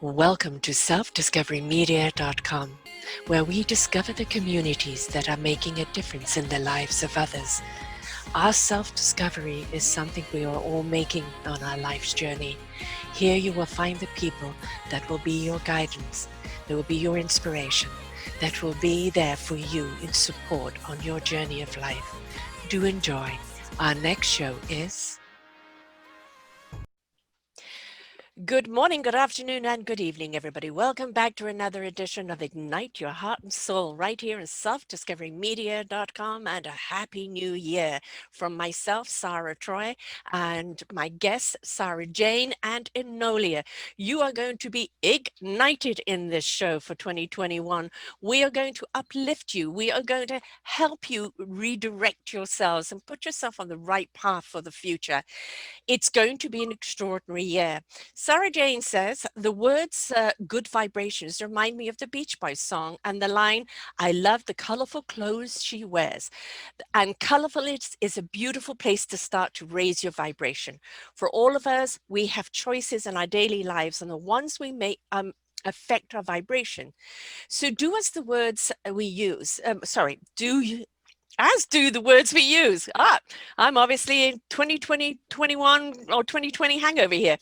Welcome to selfdiscoverymedia.com, where we discover the communities that are making a difference in the lives of others. Our self-discovery is something we are all making on our life's journey. Here you will find the people that will be your guidance, that will be your inspiration, that will be there for you in support on your journey of life. Do enjoy. Our next show is... Good morning, good afternoon, and good evening, everybody. Welcome back to another edition of Ignite Your Heart and Soul right here in selfdiscoverymedia.com, and a happy new year from myself, Sarah Troy, and my guests, Sara Jane and Enolia. You are going to be ignited in this show for 2021. We are going to uplift you. We are going to help you redirect yourselves and put yourself on the right path for the future. It's going to be an extraordinary year. Sara Jane says, the words good vibrations remind me of the Beach Boys song and the line, I love the colorful clothes she wears. And colorful is a beautiful place to start to raise your vibration. For all of us, we have choices in our daily lives, and the ones we make affect our vibration. So do as the words we use, as do the words we use. I'm obviously in 2020, 21 or 2020 hangover here.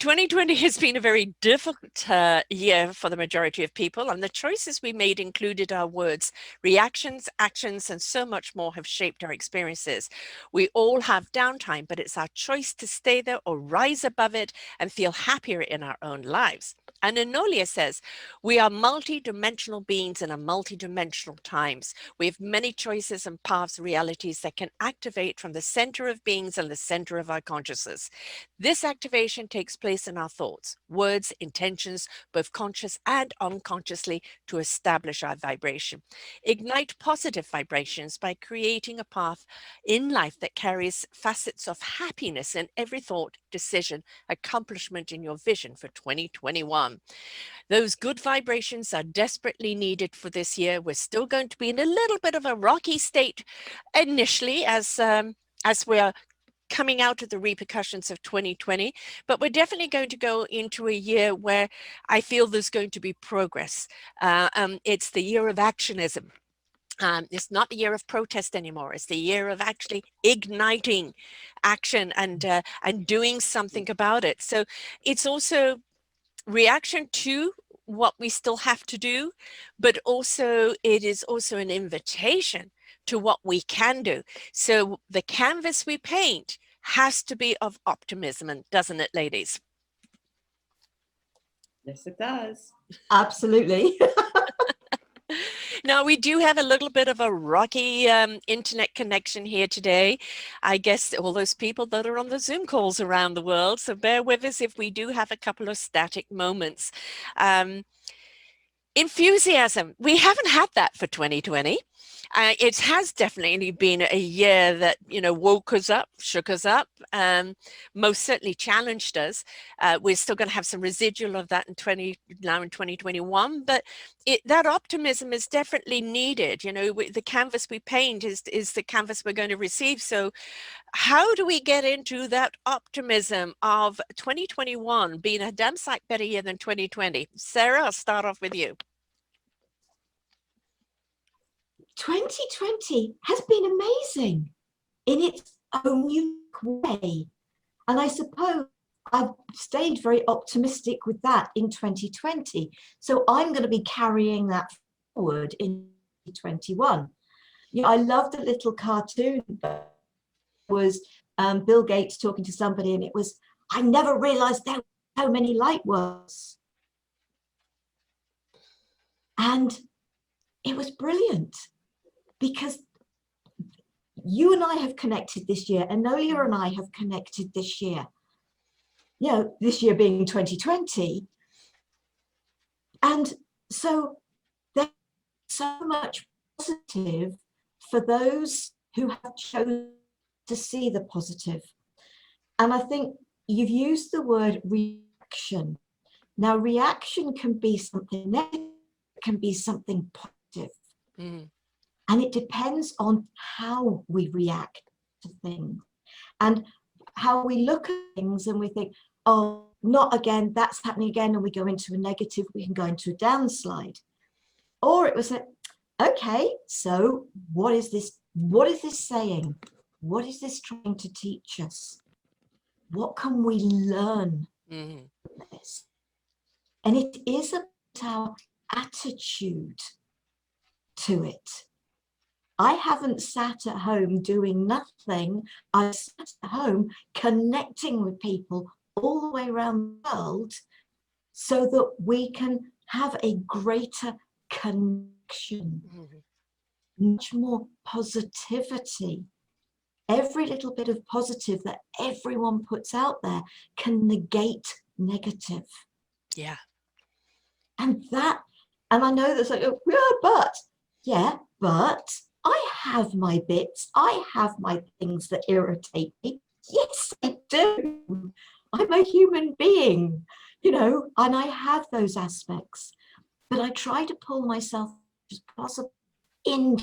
2020 has been a very difficult year for the majority of people, and the choices we made included our words, reactions, actions, and so much more have shaped our experiences. We all have downtime, but it's our choice to stay there or rise above it and feel happier in our own lives. And Enolia says, we are multi-dimensional beings in a multi-dimensional times. We have many choices and paths, realities that can activate from the center of beings and the center of our consciousness. This activation takes place in our thoughts, words, intentions, both conscious and unconsciously, to establish our vibration. Ignite positive vibrations by creating a path in life that carries facets of happiness in every thought, decision, accomplishment in your vision for 2021. Those good vibrations are desperately needed for this year. We're still going to be in a little bit of a rocky state initially as we're coming out of the repercussions of 2020, but we're definitely going to go into a year where I feel there's going to be progress. It's the year of actionism. It's not the year of protest anymore. It's the year of actually igniting action and doing something about it. So it's also reaction to what we still have to do, but also it is also an invitation to what we can do. So the canvas we paint has to be of optimism, doesn't it, ladies? Yes, it does. Absolutely. Now, we do have a little bit of a rocky internet connection here today. I guess all those people that are on the Zoom calls around the world, so bear with us if we do have a couple of static moments. Enthusiasm, we haven't had that for 2020. It has definitely been a year that, woke us up, shook us up, most certainly challenged us. We're still going to have some residual of that now in 2021, but that optimism is definitely needed. The canvas we paint is the canvas we're going to receive. So how do we get into that optimism of 2021 being a damn sight better year than 2020? Sarah, I'll start off with you. 2020 has been amazing in its own unique way. And I suppose I've stayed very optimistic with that in 2020. So I'm going to be carrying that forward in 2021. I love the little cartoon that was Bill Gates talking to somebody, and it was, I never realized there were so many light words. And it was brilliant, because you and I have connected this year, Enolia and I have connected this year, this year being 2020. And so there's so much positive for those who have chosen to see the positive. And I think you've used the word reaction. Now, reaction can be something negative, it can be something positive. Mm. And it depends on how we react to things and how we look at things, and we think, oh, not again, that's happening again, and we go into a negative, we can go into a downslide. Or it was like, okay, so what is this saying? What is this trying to teach us? What can we learn from this? And it is about our attitude to it. I haven't sat at home doing nothing. I sat at home connecting with people all the way around the world so that we can have a greater connection, much more positivity. Every little bit of positive that everyone puts out there can negate negative. Yeah. And I know that's like, yeah, but I have my bits. I have my things that irritate me. Yes, I do. I'm a human being, and I have those aspects. But I try to pull myself as possible in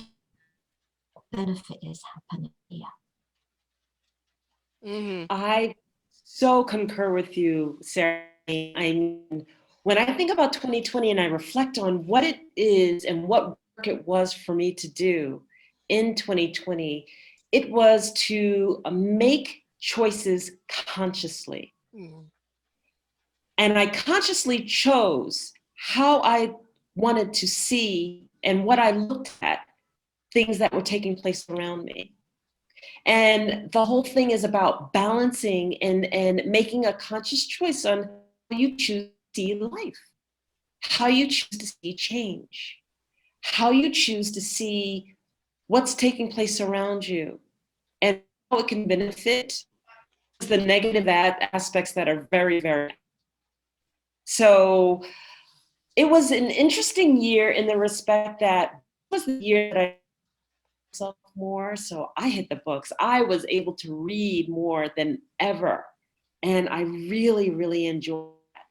what benefit is happening here. I so concur with you, Sarah. I mean, when I think about 2020 and I reflect on what it is and what work it was for me to do in 2020, it was to make choices consciously. And I consciously chose how I wanted to see and what I looked at, things that were taking place around me. And the whole thing is about balancing and making a conscious choice on how you choose to see life, how you choose to see change, how you choose to see what's taking place around you, and how it can benefit the negative aspects that are very, very. So it was an interesting year in the respect that it was the year that I myself more, so I hit the books. I was able to read more than ever, and I really, really enjoyed that.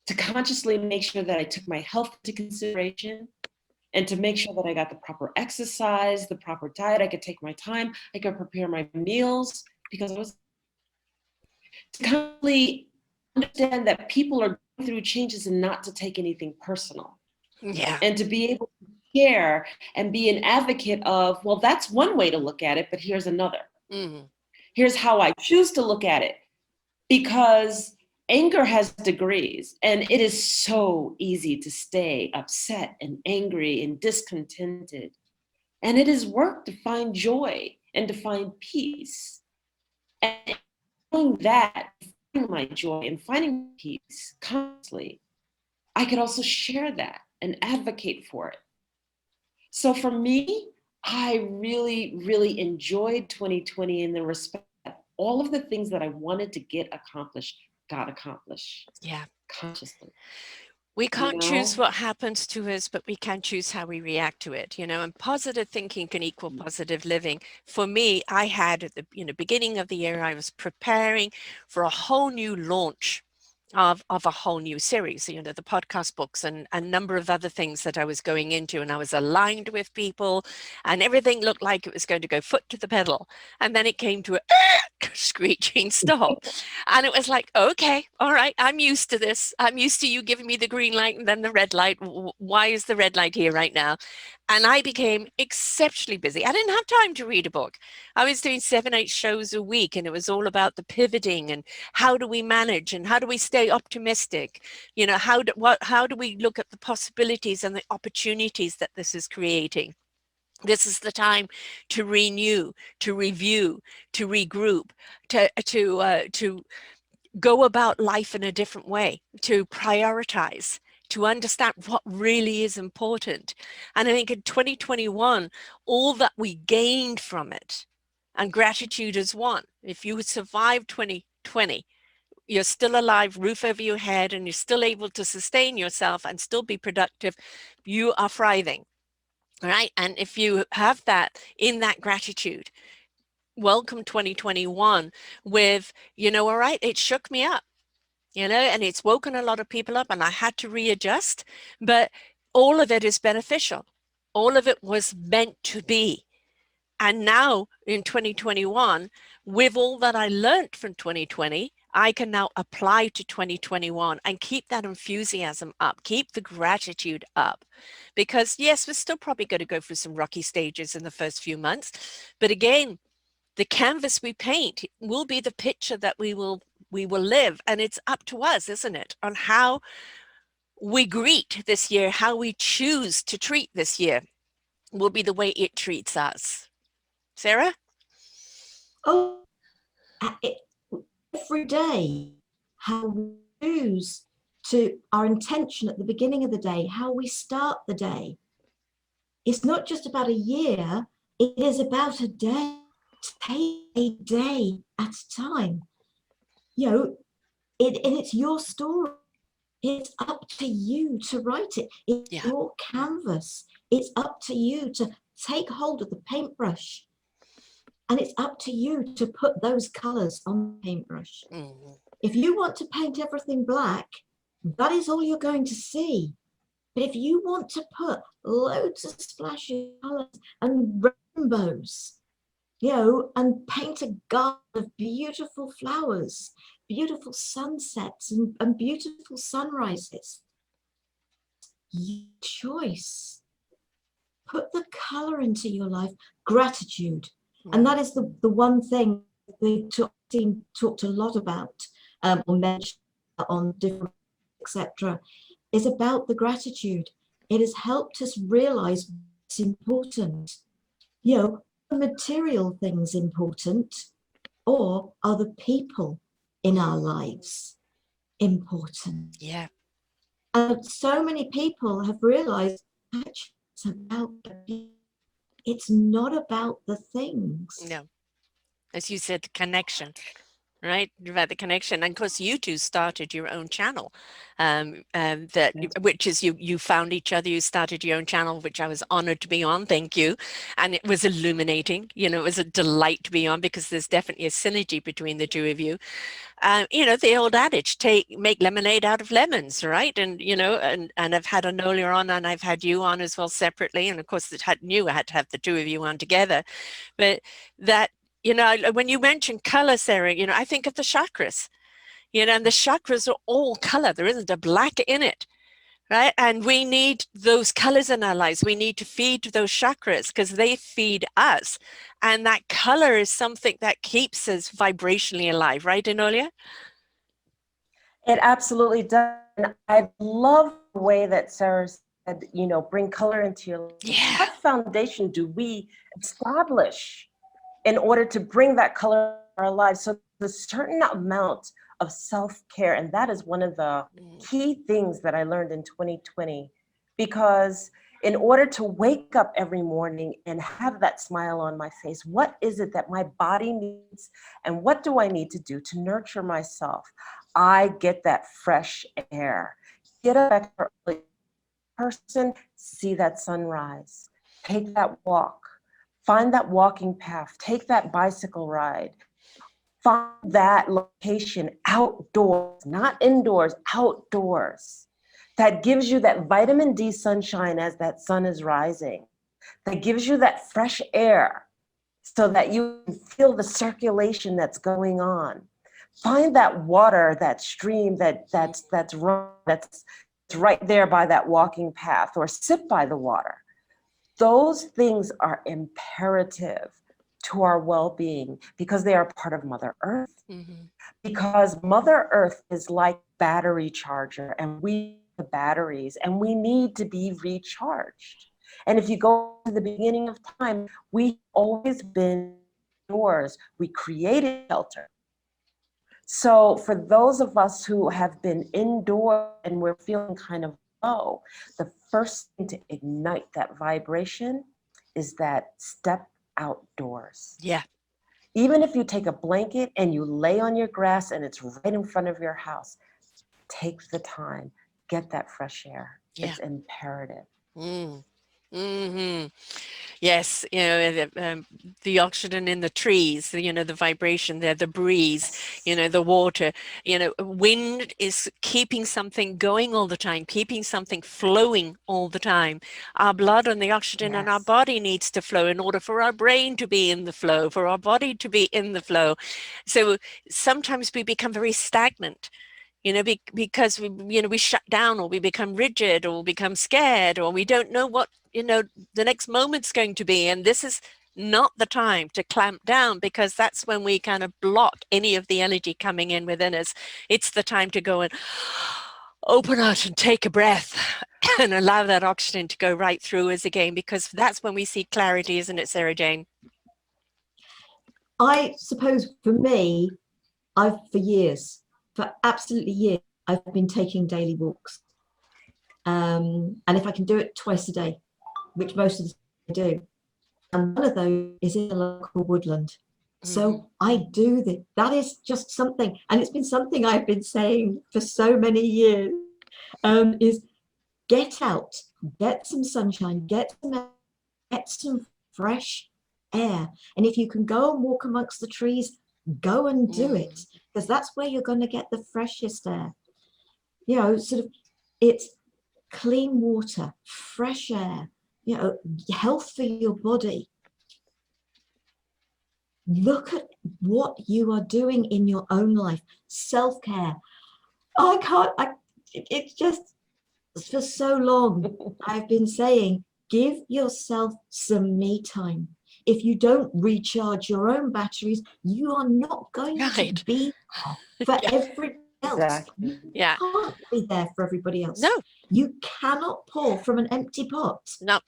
To consciously make sure that I took my health into consideration, and to make sure that I got the proper exercise, the proper diet. I could take my time, I could prepare my meals, because I was to constantly understand that people are going through changes and not to take anything personal. Yeah. And to be able to share and be an advocate of, well, that's one way to look at it, but here's another. Here's how I choose to look at it. Because anger has degrees, and it is so easy to stay upset and angry and discontented. And it is work to find joy and to find peace. And doing that, finding my joy and finding peace constantly, I could also share that and advocate for it. So for me, I really, really enjoyed 2020 in the respect that all of the things that I wanted to get accomplished got accomplished. Yeah. Consciously. We can't choose what happens to us, but we can choose how we react to it, and positive thinking can equal positive living. For me, I had at the beginning of the year, I was preparing for a whole new launch of a whole new series, the podcast books and a number of other things that I was going into, and I was aligned with people and everything looked like it was going to go foot to the pedal. And then it came to a screeching stop. And it was like, okay, all right, I'm used to this. I'm used to you giving me the green light and then the red light. Why is the red light here right now? And I became exceptionally busy. I didn't have time to read a book. I was doing 7-8 shows a week, and it was all about the pivoting and how do we manage and how do we stay optimistic? How do we look at the possibilities and the opportunities that this is creating? This is the time to renew, to review, to regroup, to go about life in a different way, to prioritize, to understand what really is important. And I think in 2021, all that we gained from it, and gratitude is one. If you survive 2020, you're still alive, roof over your head, and you're still able to sustain yourself and still be productive, you are thriving, right? And if you have that in that gratitude, welcome 2021 with, all right, it shook me up. And it's woken a lot of people up, and I had to readjust, but all of it is beneficial. All of it was meant to be. And now in 2021, with all that I learned from 2020, I can now apply to 2021 and keep that enthusiasm up, keep the gratitude up. Because yes, we're still probably going to go through some rocky stages in the first few months. But again, the canvas we paint will be the picture that we will live. And it's up to us, isn't it, on how we greet this year, how we choose to treat this year will be the way it treats us. Sarah? Oh, it, every day, how we choose to, our intention at the beginning of the day, how we start the day. It's not just about a year, it is about a day. Take a day at a time. And it's your story. It's up to you to write it. It's your canvas. It's up to you to take hold of the paintbrush. And it's up to you to put those colors on the paintbrush. Mm-hmm. If you want to paint everything black, that is all you're going to see. But if you want to put loads of splashes of colors and rainbows, and paint a garden of beautiful flowers, beautiful sunsets and beautiful sunrises, your choice. Put the color into your life, gratitude. And that is the one thing the team talked a lot about, or mentioned on different, etc., is about the gratitude. It has helped us realize what's important. Are material things important, or are the people in our lives important? Yeah. And so many people have realized actually it's about the people. It's not about the things. No. As you said, the connection, right? About the connection. And of course, you two started your own channel, which is you found each other, you started your own channel, which I was honored to be on. Thank you. And it was illuminating, it was a delight to be on because there's definitely a synergy between the two of you. The old adage, make lemonade out of lemons, right? And, and I've had Enolia on and I've had you on as well separately. And of course, I had to have the two of you on together. But that, when you mention color, Sarah, I think of the chakras, and the chakras are all color. There isn't a black in it, right? And we need those colors in our lives. We need to feed those chakras because they feed us. And that color is something that keeps us vibrationally alive, right, Enolia? It absolutely does. And I love the way that Sarah said, bring color into your life. Yeah. What foundation do we establish in order to bring that color in our lives? So there's a certain amount of self-care, and that is one of the key things that I learned in 2020, because in order to wake up every morning and have that smile on my face, what is it that my body needs, and what do I need to do to nurture myself? I get that fresh air. Get up early, person, see that sunrise, take that walk, find that walking path, take that bicycle ride, find that location outdoors, not indoors, outdoors, that gives you that vitamin D sunshine as that sun is rising, that gives you that fresh air so that you can feel the circulation that's going on. Find that water, that stream that's right there by that walking path, or sit by the water. Those things are imperative to our well-being because they are part of Mother Earth. Mm-hmm. Because Mother Earth is like battery charger, and we the batteries, and we need to be recharged. And if you go to the beginning of time, we've always been indoors. We created shelter. So for those of us who have been indoors and we're feeling kind of low, the first thing to ignite that vibration is that step outdoors. Yeah. Even if you take a blanket and you lay on your grass and it's right in front of your house, take the time, get that fresh air. Yeah. It's imperative. Mm. Mm-hmm. Yes, the oxygen in the trees, the vibration there, the breeze, the water, wind is keeping something going all the time, keeping something flowing all the time. Our blood and the oxygen in our Yes. body needs to flow in order for our brain to be in the flow, for our body to be in the flow. So sometimes we become very stagnant, because we shut down, or we become rigid, or become scared, or we don't know what, the next moment's going to be. And this is not the time to clamp down, because that's when we kind of block any of the energy coming in within us. It's the time to go and open out and take a breath and allow that oxygen to go right through us again, because that's when we see clarity, isn't it, Sarah Jane? I suppose for me, for absolutely years, I've been taking daily walks. And if I can do it twice a day, which most of the time I do, and one of those is in the local woodland. So I do that. That is just something, and it's been something I've been saying for so many years, is get out, get some sunshine, get some fresh air. And if you can go and walk amongst the trees, go and do it, because that's where you're going to get the freshest air. Sort of, it's clean water, fresh air, health for your body. Look at what you are doing in your own life. Self-care. It's just, for so long, I've been saying, give yourself some me time. If you don't recharge your own batteries, you are not going to be for everybody else. Exactly. You can't be there for everybody else. No. You cannot pour from an empty pot. No.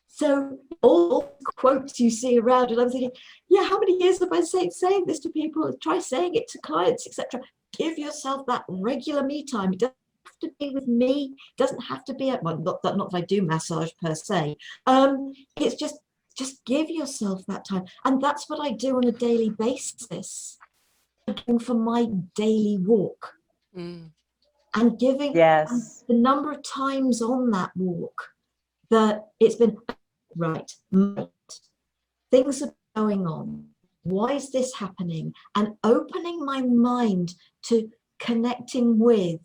So all quotes you see around, and I'm thinking, how many years have I saying this to people? Try saying it to clients, etc. Give yourself that regular me time. It doesn't have to be with me. It doesn't have to be not that I do massage per se. It's just give yourself that time, and that's what I do on a daily basis. Going for my daily walk, and giving the number of times on that walk that it's been right. Things are going on. Why is this happening? And opening my mind to connecting with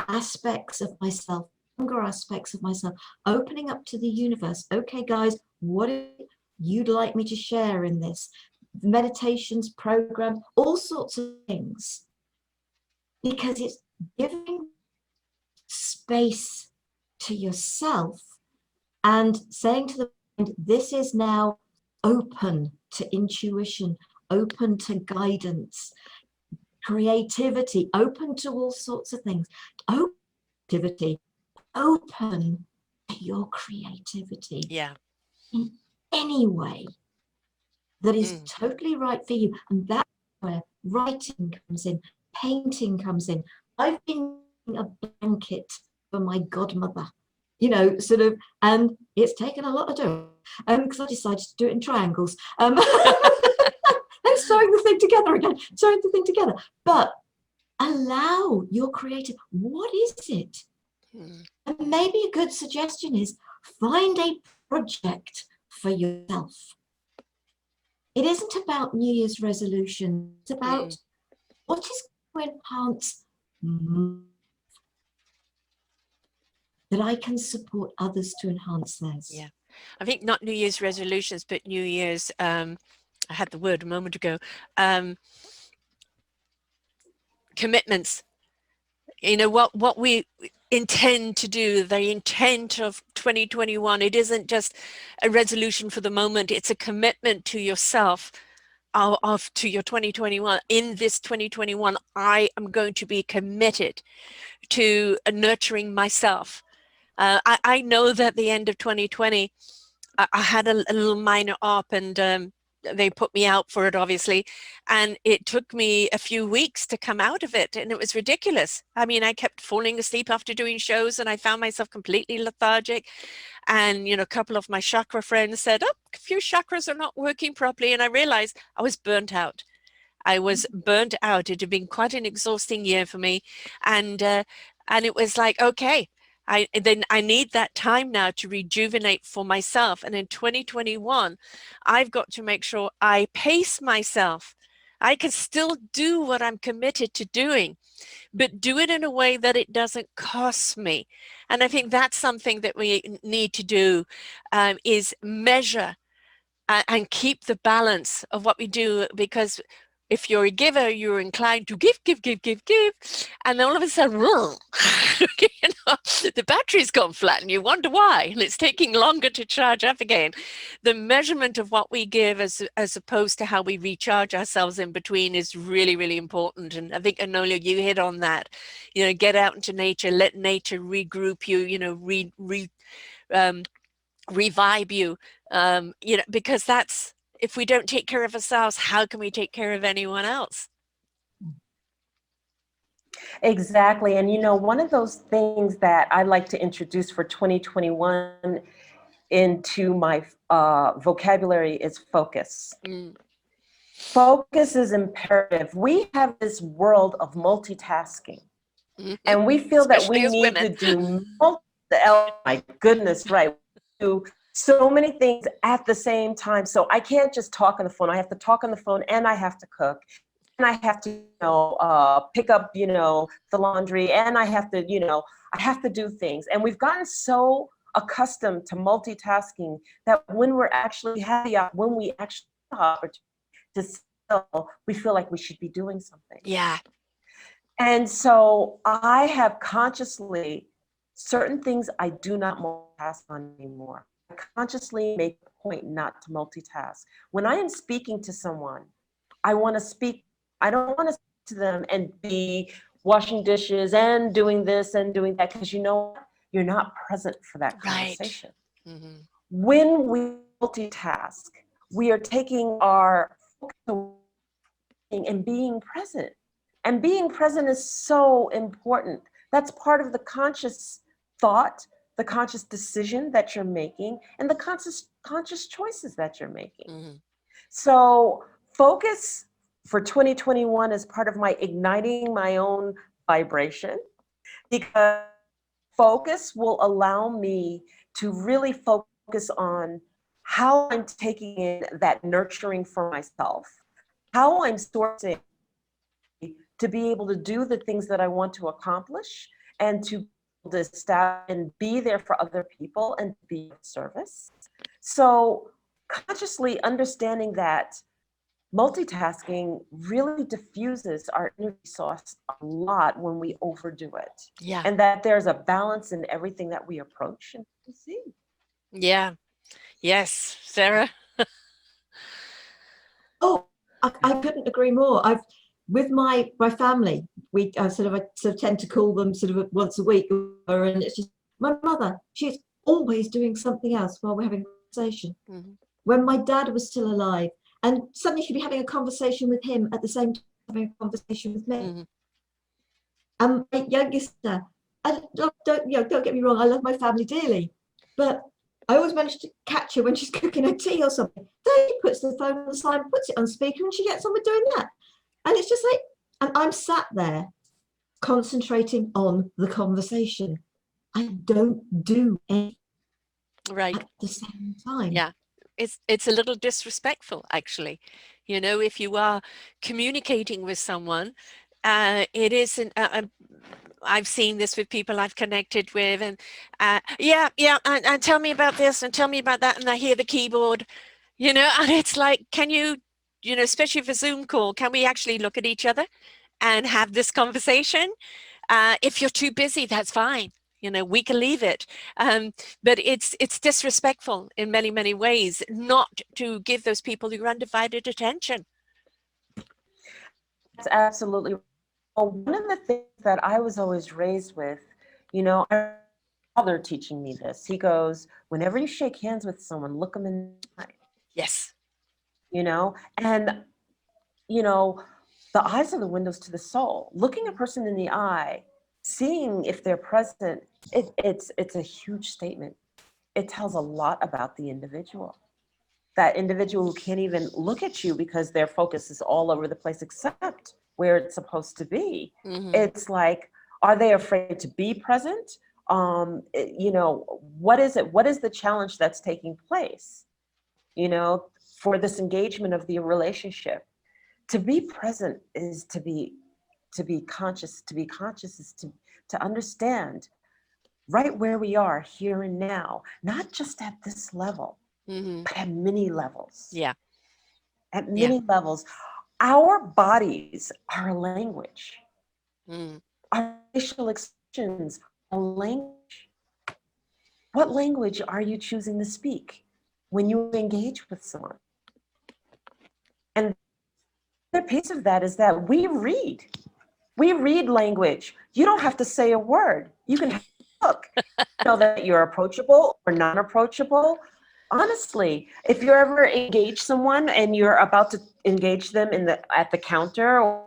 aspects of myself, younger aspects of myself, opening up to the universe. Okay, guys, what you'd like me to share in this? Meditations, program, all sorts of things. Because it's giving space to yourself and saying to the mind, this is now open to intuition, open to guidance, creativity, open to all sorts of things. Open to your creativity. In any way that is totally right for you. And that's where writing comes in, painting comes in. I've been a blanket for my godmother, sort of, and it's taken a lot of doing, because I decided to do it in triangles. And sewing the thing together. But allow your creative, what is it? And maybe a good suggestion is find a project for yourself. It isn't about New Year's resolution. It's about what is going to enhance that I can support others to enhance theirs. Yeah, I think not New Year's resolutions, but New Year's, I had the word a moment ago, commitments. What we intend to do, the intent of 2021, it isn't just a resolution for the moment, it's a commitment to yourself, to your 2021. In this 2021, I am going to be committed to nurturing myself. I know that at the end of 2020, I had a little minor op, and they put me out for it, obviously. And it took me a few weeks to come out of it. And it was ridiculous. I mean, I kept falling asleep after doing shows, and I found myself completely lethargic. And, a couple of my chakra friends said, oh, a few chakras are not working properly. And I realized I was burnt out. It had been quite an exhausting year for me. And it was like, okay, I need that time now to rejuvenate for myself. And in 2021, I've got to make sure I pace myself. I can still do what I'm committed to doing, but do it in a way that it doesn't cost me. And I think that's something that we need to do, is measure and keep the balance of what we do, because if you're a giver, you're inclined to give, and then all of a sudden, the battery's gone flat, and you wonder why, and it's taking longer to charge up again. The measurement of what we give, as opposed to how we recharge ourselves in between, is really, really important. And I think, Enolia, you hit on that. Get out into nature, let nature regroup you. Revive you. Because that's, if we don't take care of ourselves, how can we take care of anyone else? Exactly. And one of those things that I like to introduce for 2021 into my vocabulary is focus. Focus is imperative. We have this world of multitasking, and we feel Especially that we need to do oh my goodness, right? Do so many things at the same time. So I can't just talk on the phone. I have to talk on the phone, and I have to cook, and I have to, pick up, the laundry, and I have to do things. And we've gotten so accustomed to multitasking that when we actually have the opportunity to sell, we feel like we should be doing something. Yeah. And so I have consciously, certain things I do not multitask on anymore. I consciously make a point not to multitask. When I am speaking to someone, I want to speak. I don't want to speak to them and be washing dishes and doing this and doing that, because you're not present for that conversation. Right. Mm-hmm. When we multitask, we are taking our focus away and being present. And being present is so important. That's part of the conscious thought, the conscious decision that you're making, and the conscious choices that you're making. Mm-hmm. So focus for 2021 is part of my igniting my own vibration, because focus will allow me to really focus on how I'm taking in that nurturing for myself, how I'm sourcing to be able to do the things that I want to accomplish, and to establish and be there for other people and be of service. So consciously understanding that multitasking really diffuses our energy source a lot when we overdo it. Yeah. And that there's a balance in everything that we approach and see. Yeah. Yes. Sarah? Oh, I couldn't agree more. With my family, I sort of tend to call them sort of once a week, and it's just my mother. She's always doing something else while we're having a conversation. Mm-hmm. When my dad was still alive, and suddenly she'd be having a conversation with him at the same time having a conversation with me. Mm-hmm. And my youngest sister, don't get me wrong, I love my family dearly, but I always manage to catch her when she's cooking her tea or something. Then she puts the phone on the side, puts it on speaker, and she gets on with doing that. And it's just like, and I'm sat there concentrating on the conversation. I don't do anything Right. at the same time. Yeah. It's a little disrespectful, actually. If you are communicating with someone, it isn't. I've seen this with people I've connected with, and and tell me about this and tell me about that, and I hear the keyboard, and it's like, can you, especially for Zoom call, can we actually look at each other and have this conversation? If you're too busy, that's fine. We can leave it. But it's disrespectful in many, many ways not to give those people your undivided attention. That's absolutely right. Well, one of the things that I was always raised with, my father teaching me this, he goes, whenever you shake hands with someone, look them in the eye. Yes. And, the eyes are the windows to the soul. Looking a person in the eye, seeing if they're present, it's a huge statement. It tells a lot about the individual. That individual who can't even look at you because their focus is all over the place except where it's supposed to be. Mm-hmm. It's like, are they afraid to be present? You know, what is it? What is the challenge that's taking place? You know, for this engagement of the relationship. To be present is to be conscious. To be conscious is to understand right where we are here and now, not just at this level, but at many levels. Yeah. At many levels. Our bodies are a language. Our facial expressions are a language. What language are you choosing to speak when you engage with someone? And the other piece of that is that we read. We read language. You don't have to say a word. You can look. You know that you're approachable or non-approachable. Honestly, if you ever engage someone and you're about to engage them at the counter or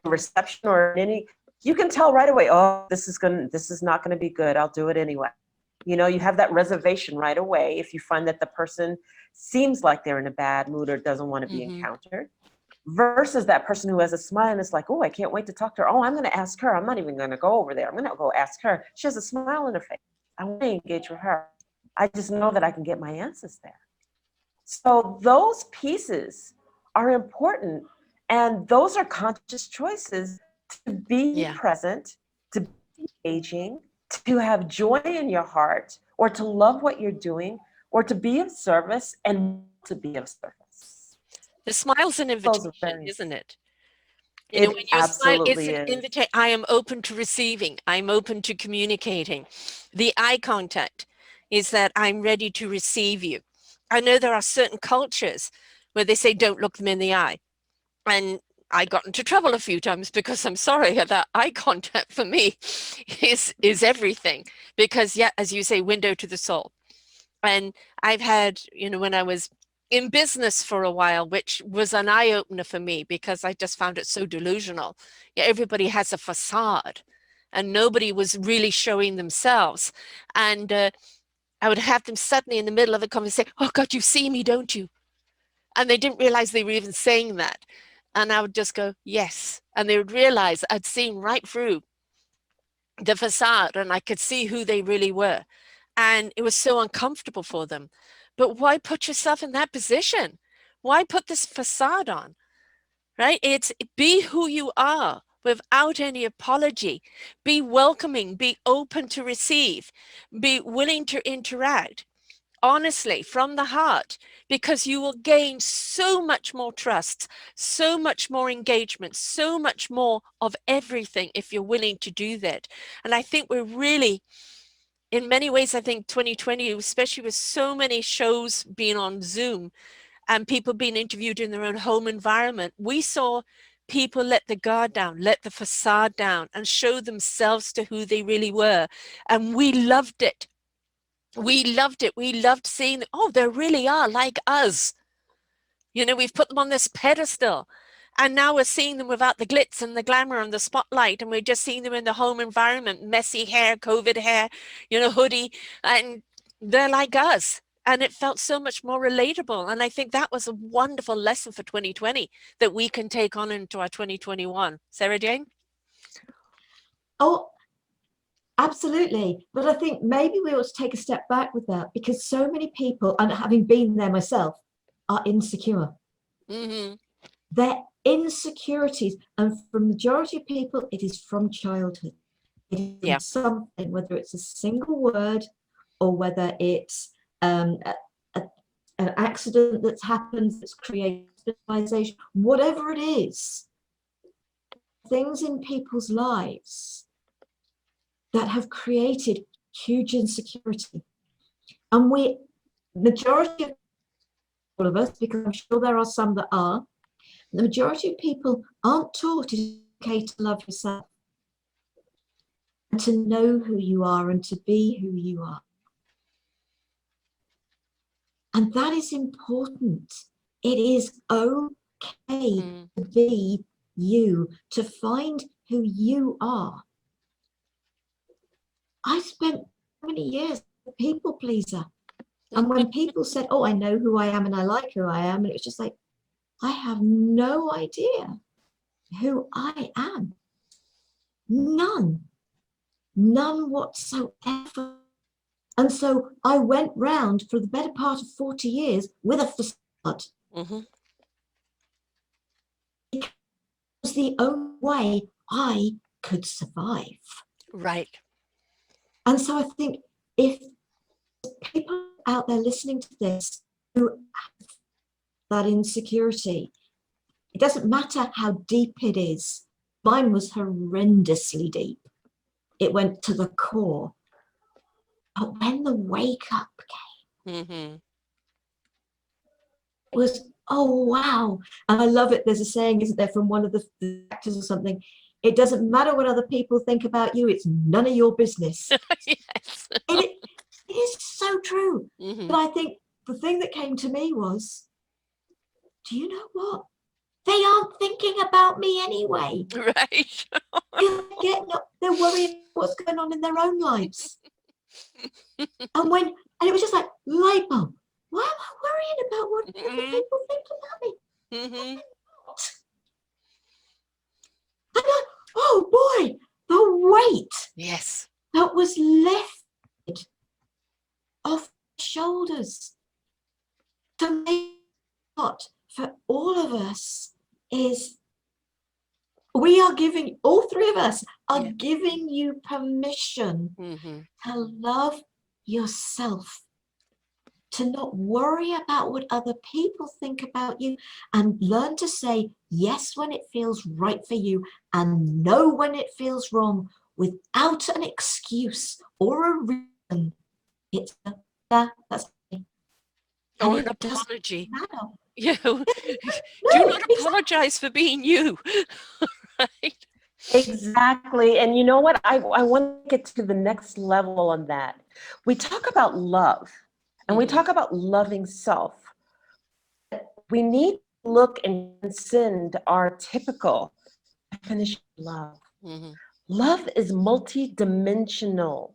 in reception or in any, you can tell right away, oh, this is not gonna be good. I'll do it anyway. You know, you have that reservation right away if you find that the person seems like they're in a bad mood or doesn't want to be encountered. Versus that person who has a smile and is like, oh, I can't wait to talk to her. Oh, I'm going to ask her. I'm not even going to go over there. I'm going to go ask her. She has a smile on her face. I want to engage with her. I just know that I can get my answers there. So those pieces are important. And those are conscious choices to be present, to be engaging, to have joy in your heart, or to love what you're doing, or to be of service and to be of service. The smile's an invitation, isn't it? You know, when It you smile, it's absolutely an is. invitation. I am open to receiving. I'm open to communicating. The eye contact is that I'm ready to receive you. I know there are certain cultures where they say, don't look them in the eye. And I got into trouble a few times because I'm sorry, that eye contact for me is everything. Because, yeah, as you say, window to the soul. And I've had, you know, when I was in business for a while, which was an eye-opener for me because I just found it so delusional. Yeah, everybody has a facade and nobody was really showing themselves. And I would have them suddenly in the middle of a conversation, oh God, you see me, don't you? And they didn't realize they were even saying that. And I would just go, yes. And they would realize I'd seen right through the facade and I could see who they really were. And it was so uncomfortable for them. But why put yourself in that position? Why put this facade on, right? It's be who you are without any apology. Be welcoming, be open to receive, be willing to interact honestly from the heart, because you will gain so much more trust, so much more engagement, so much more of everything if you're willing to do that. And I think we're really, in many ways, I think 2020, especially with so many shows being on Zoom and people being interviewed in their own home environment, we saw people let the guard down, let the facade down and show themselves to who they really were. And we loved it. We loved it. We loved seeing, oh, they really are like us. You know, we've put them on this pedestal. And now we're seeing them without the glitz and the glamour and the spotlight. And we're just seeing them in the home environment, messy hair, COVID hair, you know, hoodie. And they're like us. And it felt so much more relatable. And I think that was a wonderful lesson for 2020 that we can take on into our 2021. Sarah Jane? Oh, absolutely. But I think maybe we ought to take a step back with that, because so many people, and having been there myself, are insecure. Their insecurities, and for the majority of people, it is from childhood. It is from something, whether it's a single word or whether it's an accident that's happened that's created hospitalization, whatever it is, things in people's lives that have created huge insecurity. And we, majority of all of us, because I'm sure there are some that are, the majority of people aren't taught it's okay to love yourself and to know who you are and to be who you are. And that is important. It is okay to be you, to find who you are. I spent many years a people pleaser. And when people said, oh, I know who I am and I like who I am, and it was just like, I have no idea who I am. None. none whatsoever. And so I went round for the better part of 40 years with a facade. Mm-hmm. It was the only way I could survive. Right. And so I think if people out there listening to this who have that insecurity, it doesn't matter how deep it is. Mine was horrendously deep. It went to the core. But when the wake up came, Mm-hmm. it was, oh, wow. And I love it. There's a saying, isn't there, from one of the actors or something? It doesn't matter what other people think about you. It's none of your business. Yes. And it is so true. Mm-hmm. But I think the thing that came to me was, do you know what? They aren't thinking about me anyway. Right. They're worrying what's going on in their own lives. And it was just like light bulb. Why am I worrying about what other Mm-hmm. people think about me? Mm-hmm. And oh boy, the weight Yes. that was lifted off my shoulders to make what for all of us is we are giving, all three of us are giving you permission Mm-hmm. to love yourself, to not worry about what other people think about you, and learn to say yes when it feels right for you and no when it feels wrong, without an excuse or a reason. It's that's me. Or an apology. Matter. You do No, not apologize for being you. Right. Exactly. And you know what? I want to get to the next level on that. We talk about love and we talk about loving self. We need to look and transcend our typical definition of love. Mm-hmm. Love is multidimensional.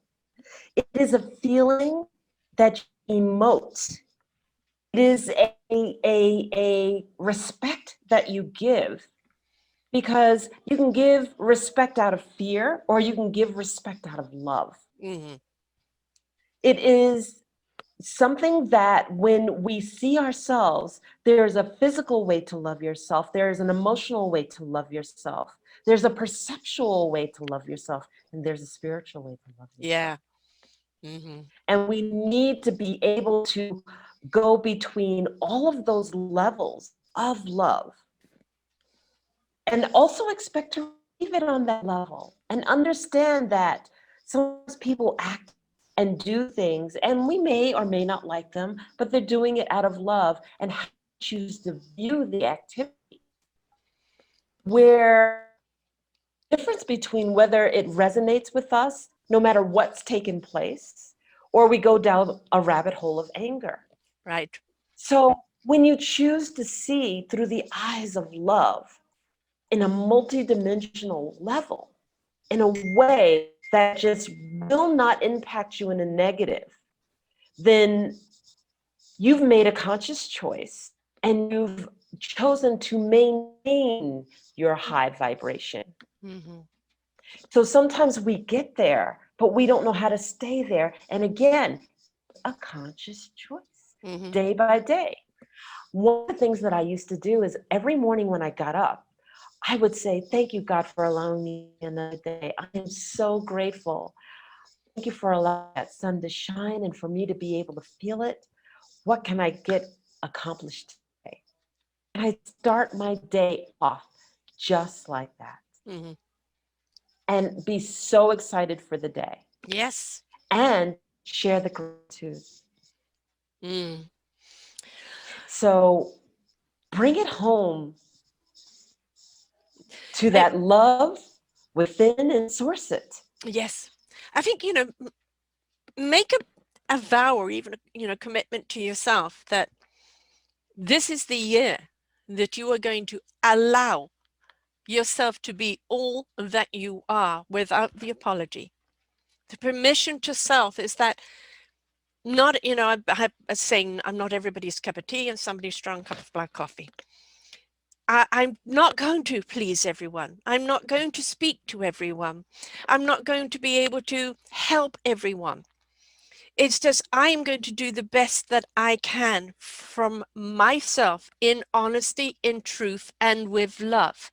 It is a feeling that you emote. It is a respect that you give, because you can give respect out of fear or you can give respect out of love. Mm-hmm. It is something that when we see ourselves, there's a physical way to love yourself, there's an emotional way to love yourself, there's a perceptual way to love yourself, and there's a spiritual way to love yourself. Yeah. Mm-hmm. And we need to be able to go between all of those levels of love and also expect to receive it on that level and understand that sometimes people act and do things and we may or may not like them, but they're doing it out of love, and how we choose to view the activity, where the difference between whether it resonates with us no matter what's taken place, or we go down a rabbit hole of anger. Right. So when you choose to see through the eyes of love in a multidimensional level, in a way that just will not impact you in a negative, then you've made a conscious choice and you've chosen to maintain your high vibration. Mm-hmm. So sometimes we get there, but we don't know how to stay there. And again, a conscious choice, Mm-hmm. day by day. One of the things that I used to do is every morning when I got up, I would say, thank you, God, for allowing me another day. I am so grateful. Thank you for allowing that sun to shine and for me to be able to feel it. What can I get accomplished today? And I start my day off just like that Mm-hmm. and be so excited for the day Yes. and share the gratitude. Mm. So bring it home to that love within and source it. Yes. I think, make a vow or even, commitment to yourself that this is the year that you are going to allow yourself to be all that you are without the apology. The permission to self is that not, I have a saying, I'm not everybody's cup of tea and somebody's strong cup of black coffee. I'm not going to please everyone. I'm not going to speak to everyone. I'm not going to be able to help everyone. It's just I am going to do the best that I can from myself in honesty, in truth, and with love.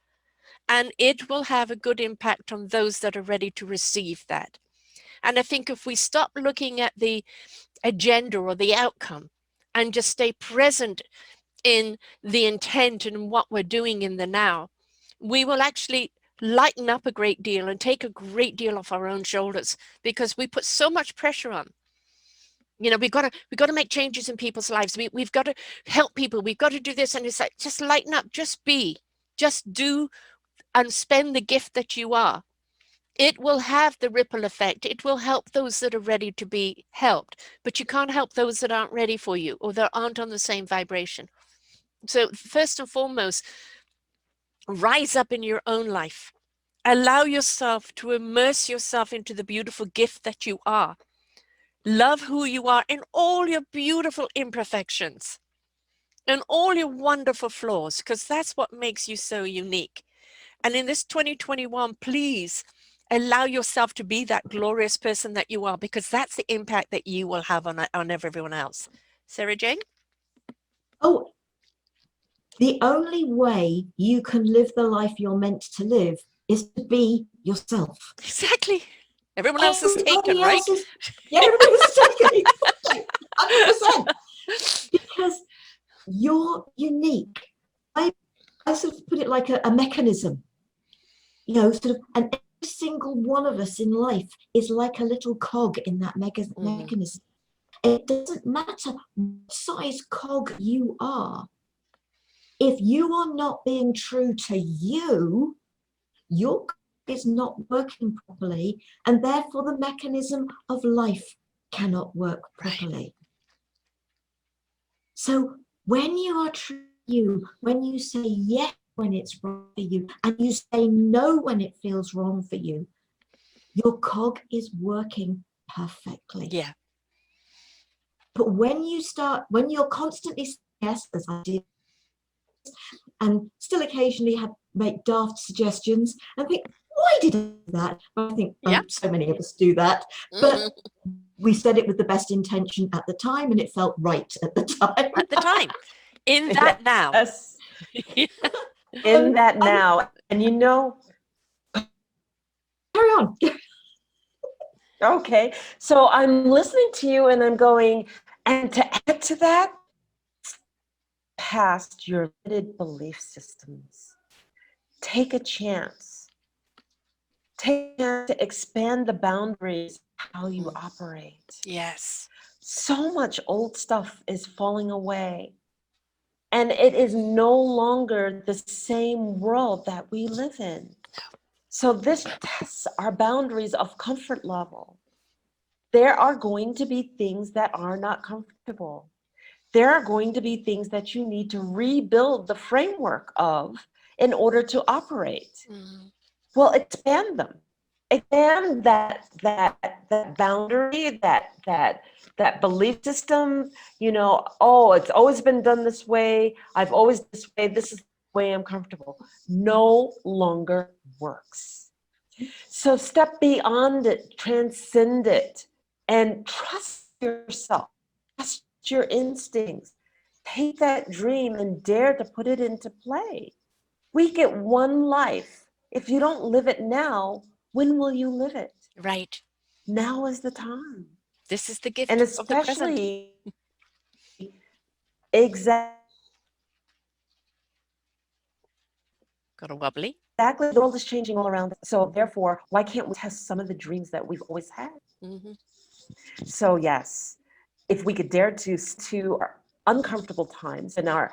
And it will have a good impact on those that are ready to receive that. And I think if we stop looking at the agenda or the outcome and just stay present in the intent and what we're doing in the now, we will actually lighten up a great deal and take a great deal off our own shoulders, because we put so much pressure on. You know, we've got to make changes in people's lives. We've got to help people. We've got to do this. And it's like, just lighten up, just be, just do, and spend the gift that you are. It will have the ripple effect. It will help those that are ready to be helped, but you can't help those that aren't ready for you or that aren't on the same vibration. So first and foremost, rise up in your own life. Allow yourself to immerse yourself into the beautiful gift that you are. Love who you are in all your beautiful imperfections and all your wonderful flaws, because that's what makes you so unique. And in this 2021, please allow yourself to be that glorious person that you are, because that's the impact that you will have on everyone else. Sarah Jane? Oh, the only way you can live the life you're meant to live is to be yourself. Exactly. Everyone else is taken, Everybody right? else is, yeah, everybody else is taken. 100%. Because you're unique. I sort of put it like a mechanism, you know, sort of, and every single one of us in life is like a little cog in that mechanism. It doesn't matter what size cog you are. If you are not being true to you, your cog is not working properly, and therefore the mechanism of life cannot work properly. Right. So when you are true to you, when you say yes when it's wrong for you, and you say no when it feels wrong for you, your cog is working perfectly. Yeah. But when you're constantly saying yes, as I did, and still occasionally make daft suggestions and think, why did I do that? I think so many of us do that. But we said it with the best intention at the time, and it felt right at the time. At the time. In that now. Yes. In that now. And you know, carry on. Okay. So I'm listening to you and I'm going, and to add to that, past your limited belief systems. Take a chance. Take a chance to expand the boundaries of how you operate. Yes. So much old stuff is falling away. And it is no longer the same world that we live in. So this tests our boundaries of comfort level. There are going to be things that are not comfortable. There are going to be things that you need to rebuild the framework of in order to operate. Well, expand them. Expand that boundary, that belief system, you know, oh, it's always been done this way. I've always this way. This is the way I'm comfortable. No longer works. So step beyond it, transcend it, and trust yourself. Trust your instincts. Take that dream and dare to put it into play. We get one life. If you don't live it now, when will you live it? Right. Now is the time. This is the gift and of the present. especially exactly Got a wobbly. the world is changing all around us. So therefore, why can't we test some of the dreams that we've always had? So yes, if we could dare to our uncomfortable times and our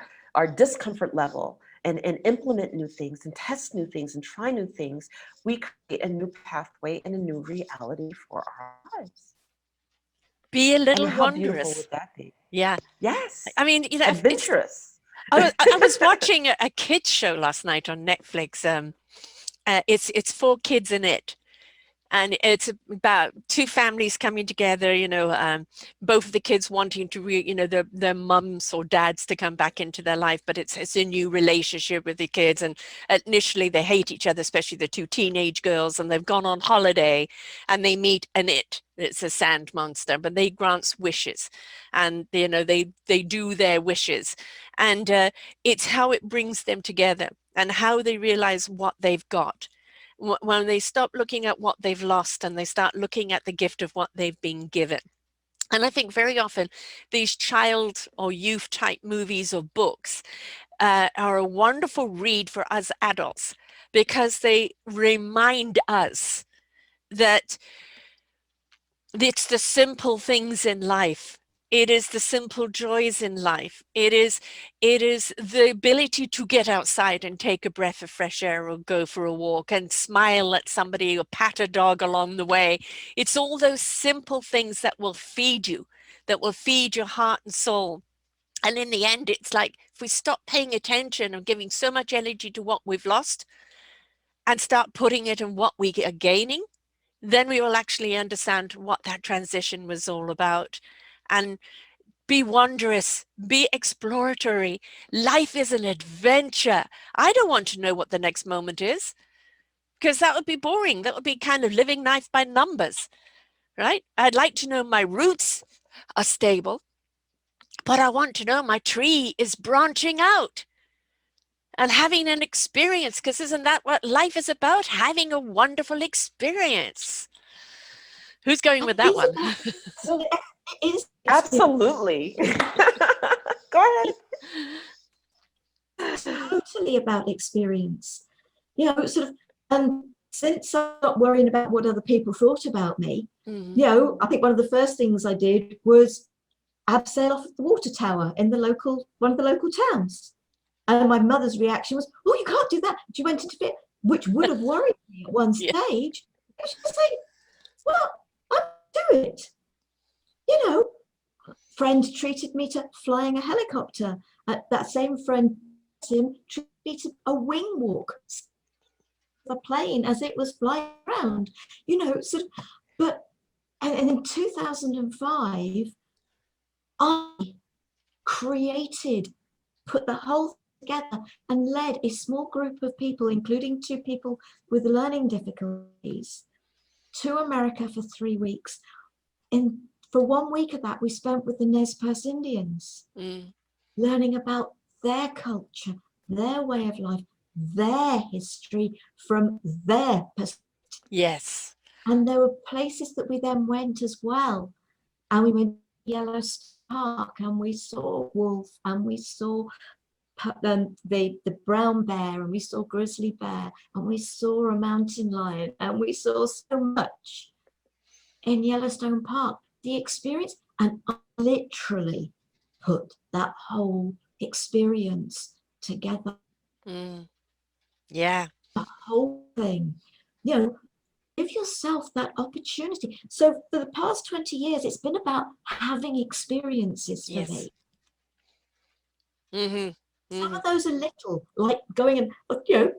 discomfort level and implement new things and test new things and try new things, we create a new pathway and a new reality for our lives. Be a little and how beautiful wondrous. would that be? Yeah. Yes. I mean, you know, adventurous. I was watching a kids show last night on Netflix. It's for kids in it. And it's about two families coming together, both of the kids wanting to, their mums or dads to come back into their life, but it's a new relationship with the kids. And initially they hate each other, especially the two teenage girls, and they've gone on holiday and they meet it's a sand monster, but they grants wishes, and they do their wishes. And it's how it brings them together and how they realize what they've got when they stop looking at what they've lost and they start looking at the gift of what they've been given. And I think very often these child or youth type movies or books are a wonderful read for us adults, because they remind us that it's the simple things in life. It is the simple joys in life. It is the ability to get outside and take a breath of fresh air or go for a walk and smile at somebody or pat a dog along the way. It's all those simple things that will feed you, that will feed your heart and soul. And in the end, it's like if we stop paying attention and giving so much energy to what we've lost and start putting it in what we are gaining, then we will actually understand what that transition was all about. And be wondrous, be exploratory. Life is an adventure. I don't want to know what the next moment is, because that would be boring. That would be kind of living life by numbers, right? I'd like to know my roots are stable, but I want to know my tree is branching out and having an experience, because isn't that what life is about? Having a wonderful experience. Who's going with that one? So it is Absolutely. Go ahead. totally about experience. Sort of, and since I'm not worrying about what other people thought about me, I think one of the first things I did was abseil off the water tower in one of the local towns. And my mother's reaction was, "Oh, you can't do that." She went into fit, which would have worried me at one stage. She was saying, "Well, I'll do it." Friend treated me to flying a helicopter. That same friend treated me to a wing walk, the plane as it was flying around. But and in 2005, I put the whole together and led a small group of people, including two people with learning difficulties, to America for 3 weeks. For 1 week of that, we spent with the Nez Perce Indians, learning about their culture, their way of life, their history from their perspective. Yes. And there were places that we then went as well. And we went to Yellowstone Park, and we saw wolf, and we saw the brown bear, and we saw grizzly bear, and we saw a mountain lion, and we saw so much in Yellowstone Park. The experience, and I literally put that whole experience together. Yeah. The whole thing. Give yourself that opportunity. So for the past 20 years, it's been about having experiences for me. Some of those are little, like going and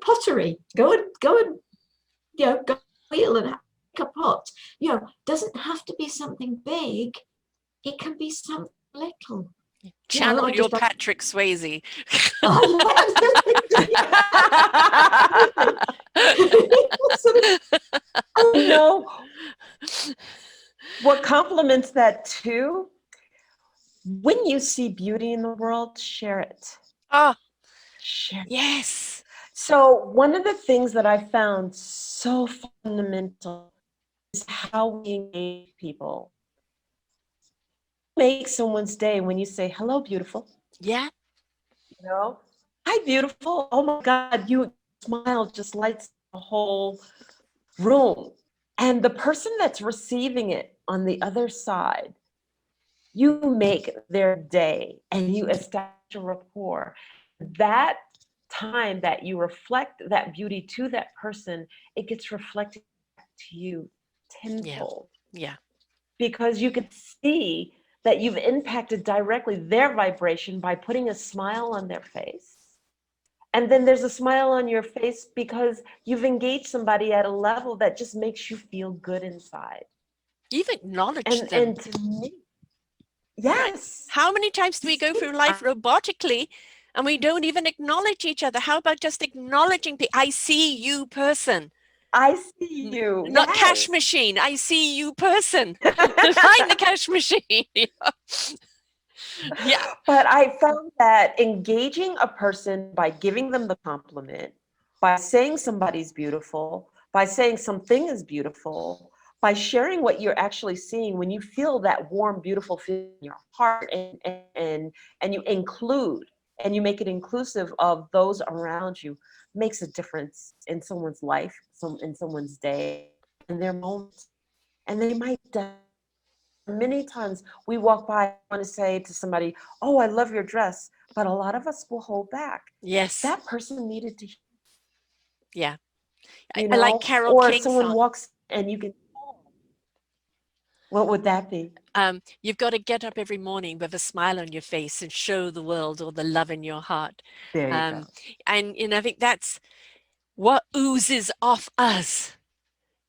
pottery. Go and go wheel and make a pot. Doesn't have to be something big. It can be something little. Channel your Patrick Swayze. What complements that too, when you see beauty in the world, share it. Share it. Yes. So one of the things that I found so fundamental is how we engage people. Make someone's day when you say, "Hello, beautiful." Yeah. "Hi, beautiful. Oh my God, you smile just lights the whole room." And the person that's receiving it on the other side, you make their day and you establish a rapport. That time that you reflect that beauty to that person, it gets reflected back to you tenfold. Yeah. Because you could see that you've impacted directly their vibration by putting a smile on their face. And then there's a smile on your face because you've engaged somebody at a level that just makes you feel good inside. You've acknowledged them. And to me, yes. How many times do we go through life robotically and we don't even acknowledge each other? How about just acknowledging I see you, person? I see you. Not Yes. cash machine. I see you, person. Find the cash machine. Yeah. But I found that engaging a person by giving them the compliment, by saying somebody's beautiful, by saying something is beautiful, by sharing what you're actually seeing, when you feel that warm, beautiful feeling in your heart, and you include and you make it inclusive of those around you, makes a difference in someone's life, in someone's day, in their moments. And they might many times we walk by, I want to say to somebody, oh, I love your dress. But a lot of us will hold back. Yes. That person needed to, yeah. you I like know, Carole or King's someone song. walks and you can, what would that be? You've got to get up every morning with a smile on your face and show the world all the love in your heart. There you go. And I think that's what oozes off us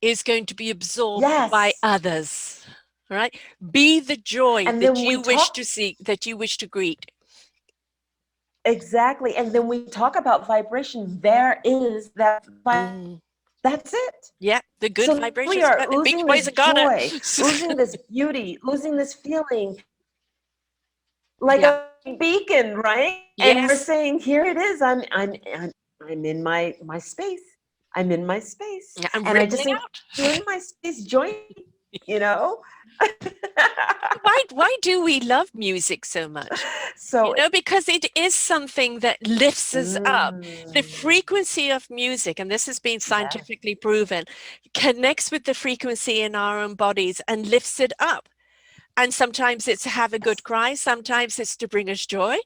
is going to be absorbed by Yes. others. All right. Be the joy And that then you wish to see, that you wish to greet. Exactly. And then we talk about vibration. There is that. That's it. Yeah, the good So vibrations. we are The Beach oozing Boys this are gonna. joy, oozing this beauty, oozing this feeling, like Yeah. a beacon, right? And we're Yes. saying, here it is. I'm in my space. I'm in my space. I'm And I just rippling think out. you're in my space, join me, you know? Why do we love music so much? So Because it is something that lifts us up. The mm, frequency of music, and this has been yes. scientifically proven, connects with the frequency in our own bodies and lifts it up. And sometimes it's to have a good cry. Sometimes it's to bring us joy.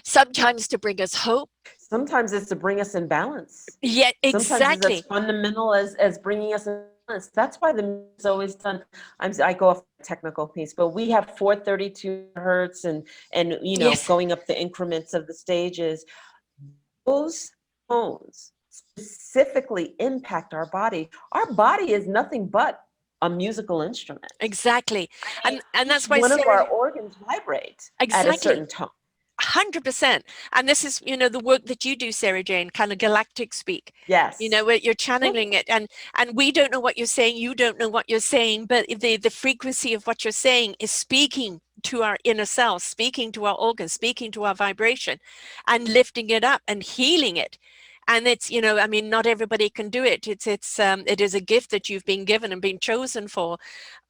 Sometimes to bring us hope. Sometimes it's to bring us in balance. Yeah, Sometimes it's as exactly. fundamental as bringing us in balance. That's why the music is always done. I go off the technical piece, but we have 432 hertz and Yes, going up the increments of the stages. Those tones specifically impact our body. Our body is nothing but a musical instrument. exactly. And Each that's why one of Sarah, our organs vibrate at a exactly. certain tone. 100%. And this is, the work that you do, Sarah Jane, kind of galactic speak. Yes. Where you're channeling it, and we don't know what you're saying, you don't know what you're saying, but the frequency of what you're saying is speaking to our inner self, speaking to our organs, speaking to our vibration, and lifting it up and healing it. And it's, not everybody can do it. It is a gift that you've been given and been chosen for.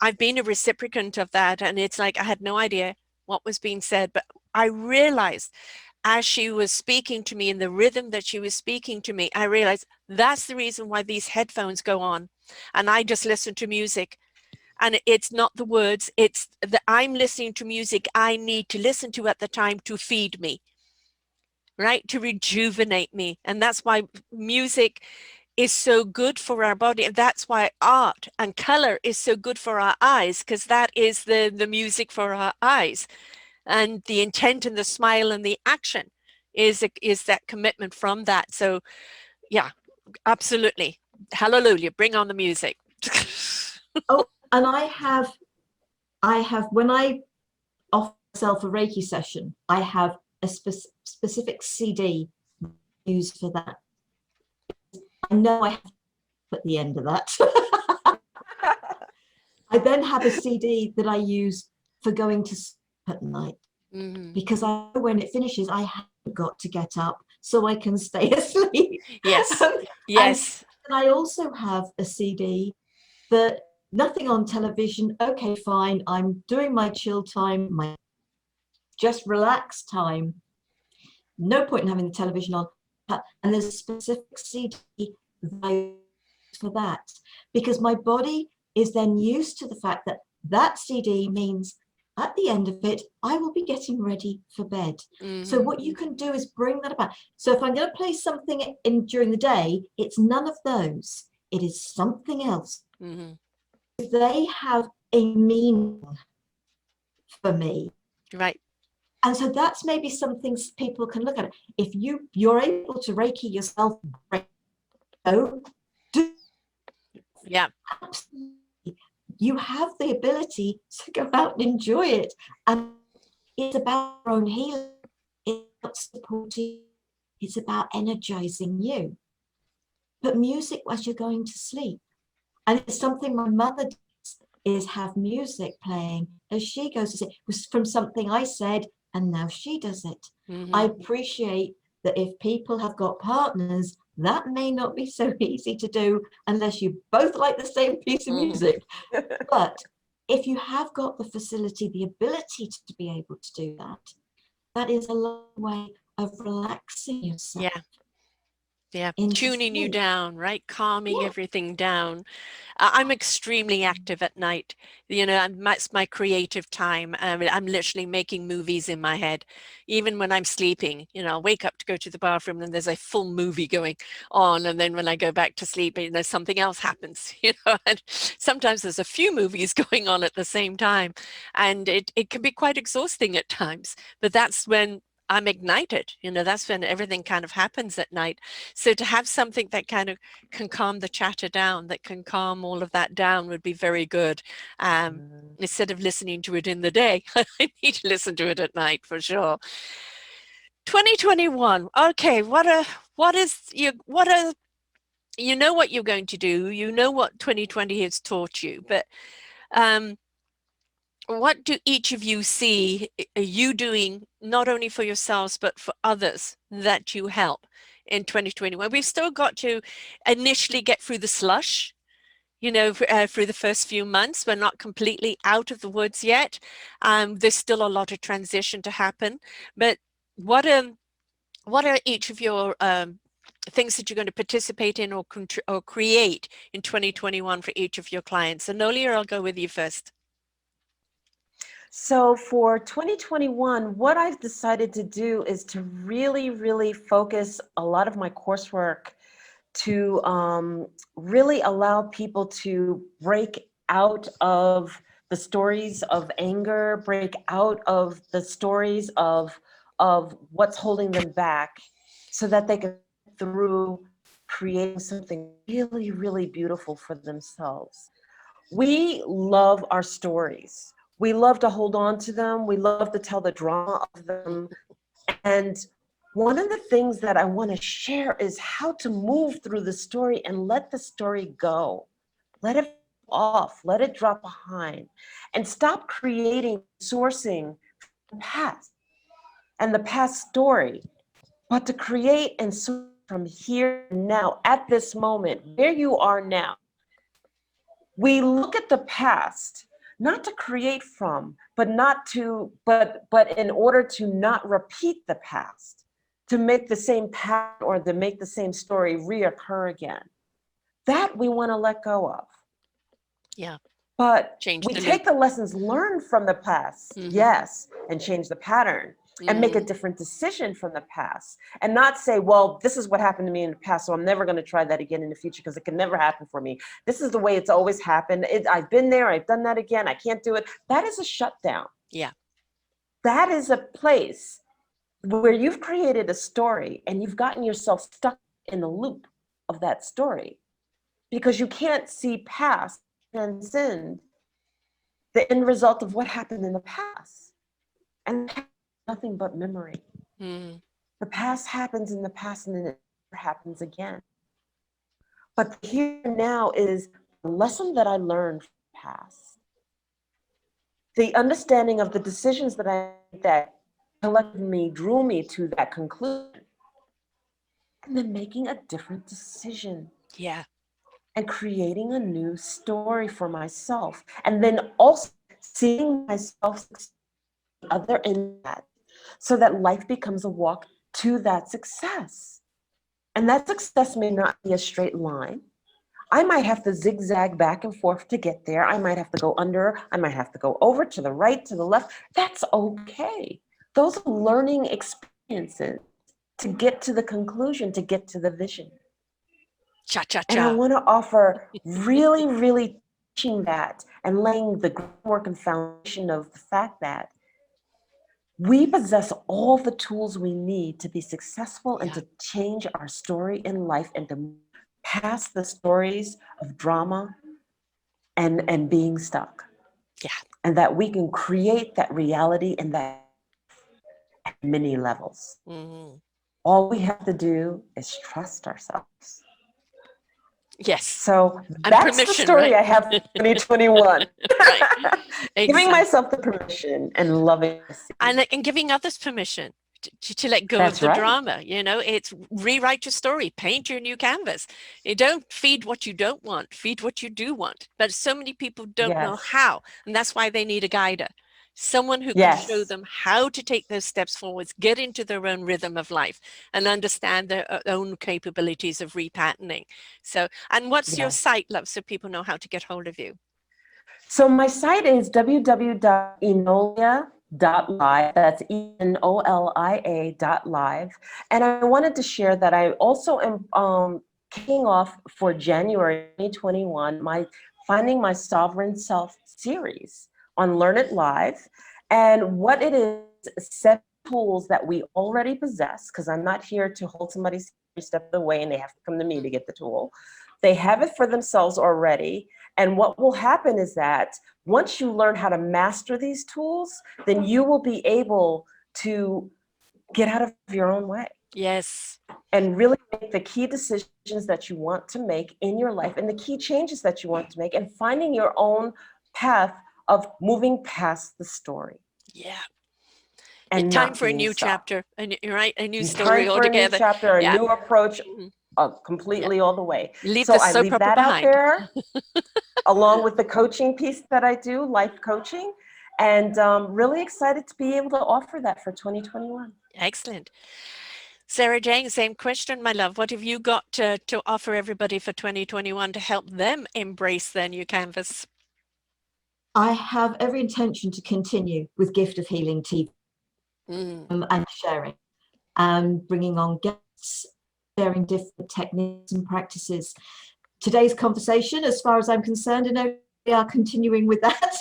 I've been a reciprocant of that, and it's like I had no idea what was being said, but I realized as she was speaking to me in the rhythm that she was speaking to me, I realized that's the reason why these headphones go on. And I just listen to music. And it's not the words, it's that I'm listening to music I need to listen to at the time to feed me, right? To rejuvenate me. And that's why music is so good for our body. And that's why art and color is so good for our eyes, because that is the music for our eyes. And the intent and the smile and the action is that commitment from that. So yeah, absolutely. Hallelujah. Bring on the music. Oh, and I have when I offer myself a Reiki session, I have a specific CD used for that. I know I have to at the end of that. I then have a CD that I use for going to sleep at night, because I know when it finishes, I haven't got to get up so I can stay asleep. Yes. Yes. And I also have a CD that nothing on television. Okay, fine. I'm doing my chill time, my just relax time. No point in having the television on. And there's a specific CD for that, because my body is then used to the fact that that CD means at the end of it, I will be getting ready for bed. So what you can do is bring that about. So if I'm going to play something in during the day, it's none of those. It is something else. They have a meaning for me. Right. And so that's maybe some things people can look at. If you're able to Reiki yourself, do Yeah. absolutely. You have the ability to go out and enjoy it. And it's about your own healing. It's about supporting. It's about energizing you. But music as you're going to sleep. And it's something my mother does, is have music playing as she goes to sleep. It was from something I said, and now she does it. Mm-hmm. I appreciate that if people have got partners, that may not be so easy to do unless you both like the same piece of music. But if you have got the facility, the ability to be able to do that, that is a long way of relaxing yourself. Yeah. Yeah, into tuning you sleep. down, right? Calming Yeah. everything down. I'm extremely active at night. You know, that's my creative time. I'm literally making movies in my head, even when I'm sleeping. You know, I'll wake up to go to the bathroom and there's a full movie going on. And then when I go back to sleep, you know, something else happens, you know, and sometimes there's a few movies going on at the same time. And it can be quite exhausting at times, but that's when I'm ignited, you know, that's when everything kind of happens at night. So to have something that kind of can calm the chatter down, that can calm all of that down would be very good. Instead of listening to it in the day, I need to listen to it at night for sure. 2021. Okay, what you know what you're going to do, you know what 2020 has taught you, but what do each of you see you doing, not only for yourselves, but for others that you help in 2021? We've still got to initially get through the slush, you know, through the first few months. We're not completely out of the woods yet. There's still a lot of transition to happen. But what are each of your things that you're going to participate in or create in 2021 for each of your clients? Enolia, I'll go with you first. So for 2021, what I've decided to do is to really, really focus a lot of my coursework to really allow people to break out of the stories of anger, break out of the stories of what's holding them back, so that they can through creating something really, really beautiful for themselves. We love our stories. We love to hold on to them. We love to tell the drama of them. And one of the things that I want to share is how to move through the story and let the story go. Let it off, let it drop behind, and stop creating, sourcing the past and the past story, but to create and source from here and now, at this moment, where you are now. We look at the past not to create from, but in order to not repeat the past, to make the same pattern or to make the same story reoccur again. That we want to let go of. Yeah. But Change we the take loop. the lessons learned from the past, yes, and change the pattern and make a different decision from the past, and not say, well, this is what happened to me in the past, so I'm never going to try that again in the future because it can never happen for me. This is the way it's always happened. I've been there, I've done that again, I can't do it. That is a shutdown. Yeah. That is a place where you've created a story and you've gotten yourself stuck in the loop of that story because you can't see past and transcend the end result of what happened in the past. And nothing but memory. The past happens in the past and then it never happens again. But here now is the lesson that I learned from the past. The understanding of the decisions that I made that collectively drew me to that conclusion. And then making a different decision. Yeah. And creating a new story for myself. And then also seeing myself other in that, so that life becomes a walk to that success. And that success may not be a straight line. I might have to zigzag back and forth to get there. I might have to go under, I might have to go over to the right, to the left. That's okay. Those are learning experiences to get to the conclusion, to get to the vision. Cha-cha-cha. And I want to offer really, really teaching that and laying the groundwork and foundation of the fact that we possess all the tools we need to be successful and Yeah. to change our story in life and to pass the stories of drama and being stuck. Yeah. And that we can create that reality in that at many levels. Mhm. All we have to do is trust ourselves. Yes. So And that's the permission, story right? I have for 2021. Right. Giving Exactly. myself the permission and loving myself. And giving others permission to let go of That's the right. drama. It's rewrite your story, paint your new canvas. You don't feed what you don't want, feed what you do want. But so many people don't know Yes. how, and that's why they need a guide, someone who can show Yes. them how to take those steps forwards, get into their own rhythm of life, and understand their own capabilities of repatterning. So, and what's your Yes. site, love, so people know how to get hold of you? So my site is www.enolia.live. That's ENOLIA.live. And I wanted to share that I also am kicking off for January 2021 my Finding My Sovereign Self series on Learn It Live. And what it is, 7 tools that we already possess, because I'm not here to hold somebody's step of the way and they have to come to me to get the tool. They have it for themselves already. And what will happen is that once you learn how to master these tools, then you will be able to get out of your own way Yes. and really make the key decisions that you want to make in your life and the key changes that you want to make and finding your own path of moving past the story Yeah. and Time not for a being new stuck. chapter, and you're right, a new Time story for a new altogether. chapter, a Yeah. new approach, Mhm. Yeah. completely all the way. Leave So the I soap leave opera that out behind. there along with the coaching piece that I do, life coaching, and really excited to be able to offer that for 2021. Excellent. Sara Jane, same question, my love. What have you got to offer everybody for 2021 to help them embrace their new canvas? I have every intention to continue with Gift of Healing TV and sharing, and bringing on guests, sharing different techniques and practices. Today's conversation, as far as I'm concerned, and we are continuing with that.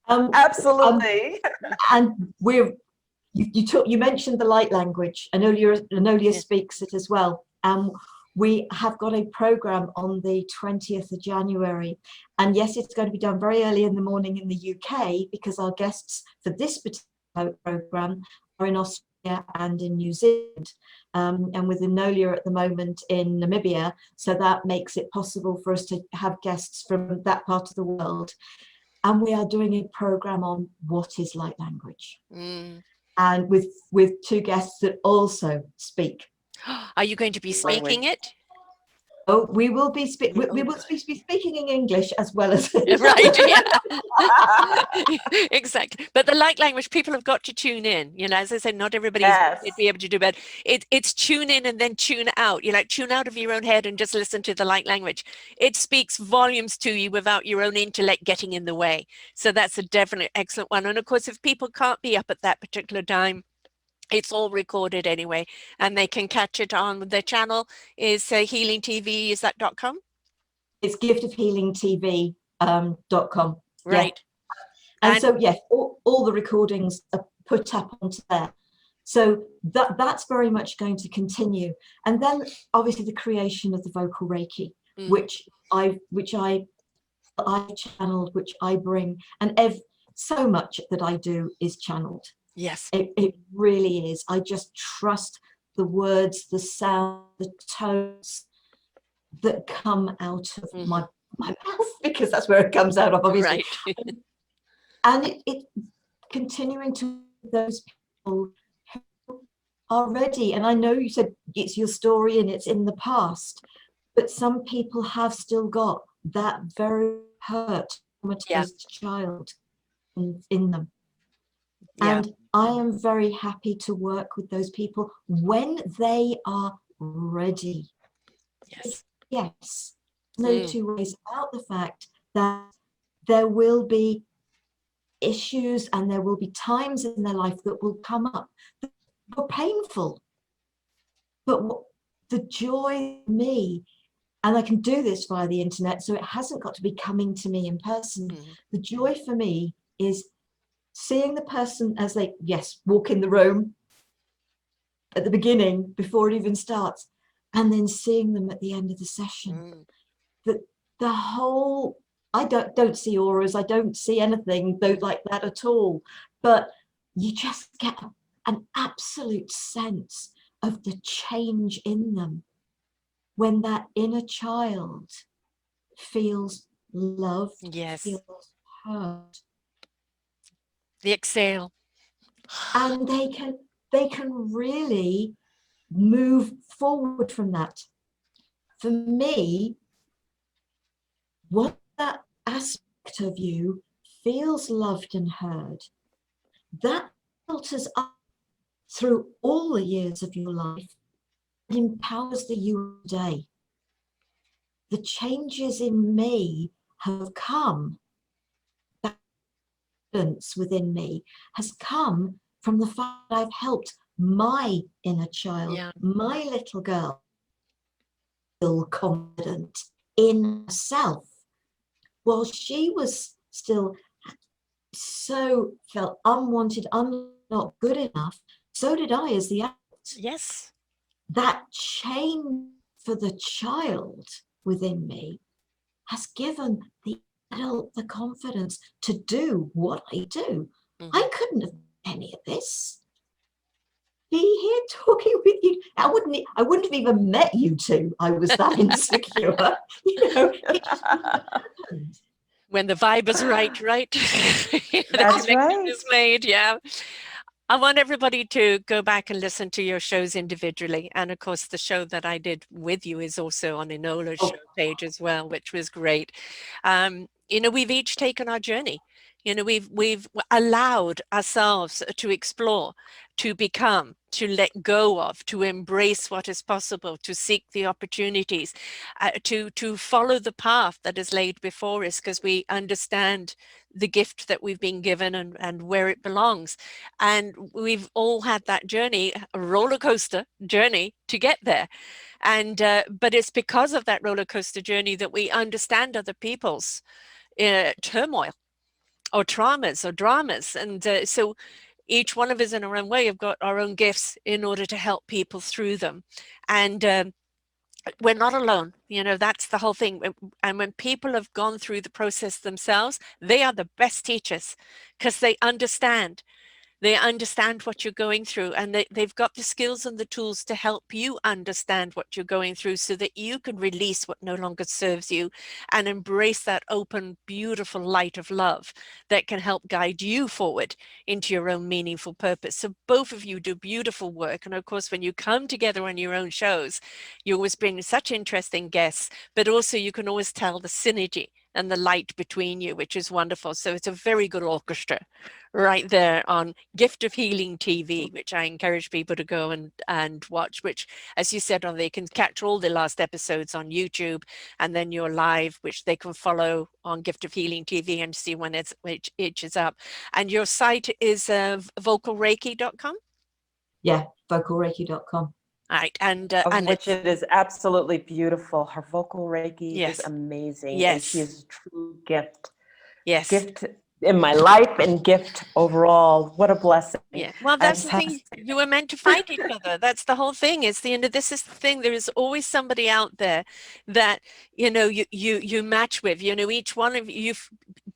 um, Absolutely. and you mentioned the light language. Enolia Yeah. speaks it as well. We have got a program on the 20th of January. And yes, it's going to be done very early in the morning in the UK because our guests for this particular program are in Australia and in New Zealand. And with Enolia at the moment in Namibia. So that makes it possible for us to have guests from that part of the world. And we are doing a program on what is light language. And with 2 guests that also speak. Are you going to be speaking it? Oh, we will be Oh, be speaking in English as well as right. Yeah. Exactly. But the light language, people have got to tune in. As I said, not everybody's Yes. going to be able to do, but it's tune in and then tune out. Tune out of your own head and just listen to the light language. It speaks volumes to you without your own intellect getting in the way. So that's a definitely excellent one. And of course, if people can't be up at that particular time, it's all recorded anyway, and they can catch it on their channel is Healing TV. Is that .com? It's giftofhealingtv.com. Right. Yeah. And so, yes, all the recordings are put up onto there. So that's very much going to continue. And then obviously the creation of the vocal Reiki, which I channeled, which I bring, and so much that I do is channeled. Yes. It really is. I just trust the words, the sound, the tones that come out of my mouth, because that's where it comes out of, obviously. Right. And it continuing to those people who are ready. And I know you said it's your story and it's in the past, but some people have still got that very hurt, traumatized child in them. Yeah. And I am very happy to work with those people when they are ready. Yes. Yes. No 2 ways about the fact that there will be issues and there will be times in their life that will come up that are painful. But the joy of me, and I can do this via the internet, so it hasn't got to be coming to me in person. The joy for me is seeing the person as they, yes, walk in the room at the beginning before it even starts, and then seeing them at the end of the session. The whole, I don't see auras, I don't see anything like that at all, but you just get an absolute sense of the change in them when that inner child feels loved, Yes. feels heard, The exhale. and they can really move forward from that. For me, what that aspect of you feels loved and heard, that filters up through all the years of your life and empowers the you today. The changes in me have come, that confidence within me has come from the fact that I've helped my inner child, my little girl, feel confident in herself while she was still so felt unwanted, not good enough. So did I as the adult. Yes. That change for the child within me has given the adult the confidence to do what I do. I couldn't have done any of this. Be here talking with you. I wouldn't have even met you two. I was that insecure. You know, it just happened. When the vibe is right, right? The That's connection right. is made, yeah. I want everybody to go back and listen to your shows individually. And of course, the show that I did with you is also on Enola's show page as well, which was great. You know, we've each taken our journey. You know, we've allowed ourselves to explore, to become, to let go of, to embrace what is possible, to seek the opportunities, to follow the path that is laid before us, because we understand the gift that we've been given and where it belongs. And we've all had that journey, a roller coaster journey to get there. And but it's because of that roller coaster journey that we understand other people's turmoil or traumas or dramas. And so each one of us in our own way have got our own gifts in order to help people through them. And we're not alone. You know, that's the whole thing. And when people have gone through the process themselves, they are the best teachers because they understand what you're going through, and they've got the skills and the tools to help you understand what you're going through so that you can release what no longer serves you and embrace that open, beautiful light of love that can help guide you forward into your own meaningful purpose. So both of you do beautiful work. And of course, when you come together on your own shows, you always bring such interesting guests, but also you can always tell the synergy and the light between you, which is wonderful. So it's a very good orchestra right there on Gift of Healing TV, which I encourage people to go and watch, which, as you said, they can catch all the last episodes on YouTube, and then you're live, which they can follow on Gift of Healing TV and see when which is up. And your site is vocalreiki.com? Yeah, vocalreiki.com. Right, and which it is absolutely beautiful. Her vocal Reiki is Yes. amazing. Yes. And she is a true gift. Yes. Gift in my life and gift overall. What a blessing. Yeah. Well, that's the thing. You were meant to find each other. That's the whole thing. It's the end of this is the thing. There is always somebody out there that, you know, you match with. You know, each one of you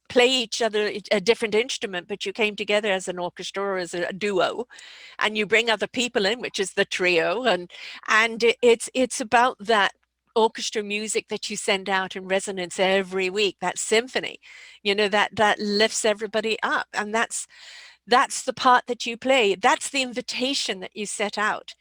play each other a different instrument, but you came together as an orchestra or as a duo, and you bring other people in, which is the trio, and it's about that orchestra music that you send out in resonance every week, that symphony, you know, that lifts everybody up. And that's the part that you play. That's the invitation that you set out.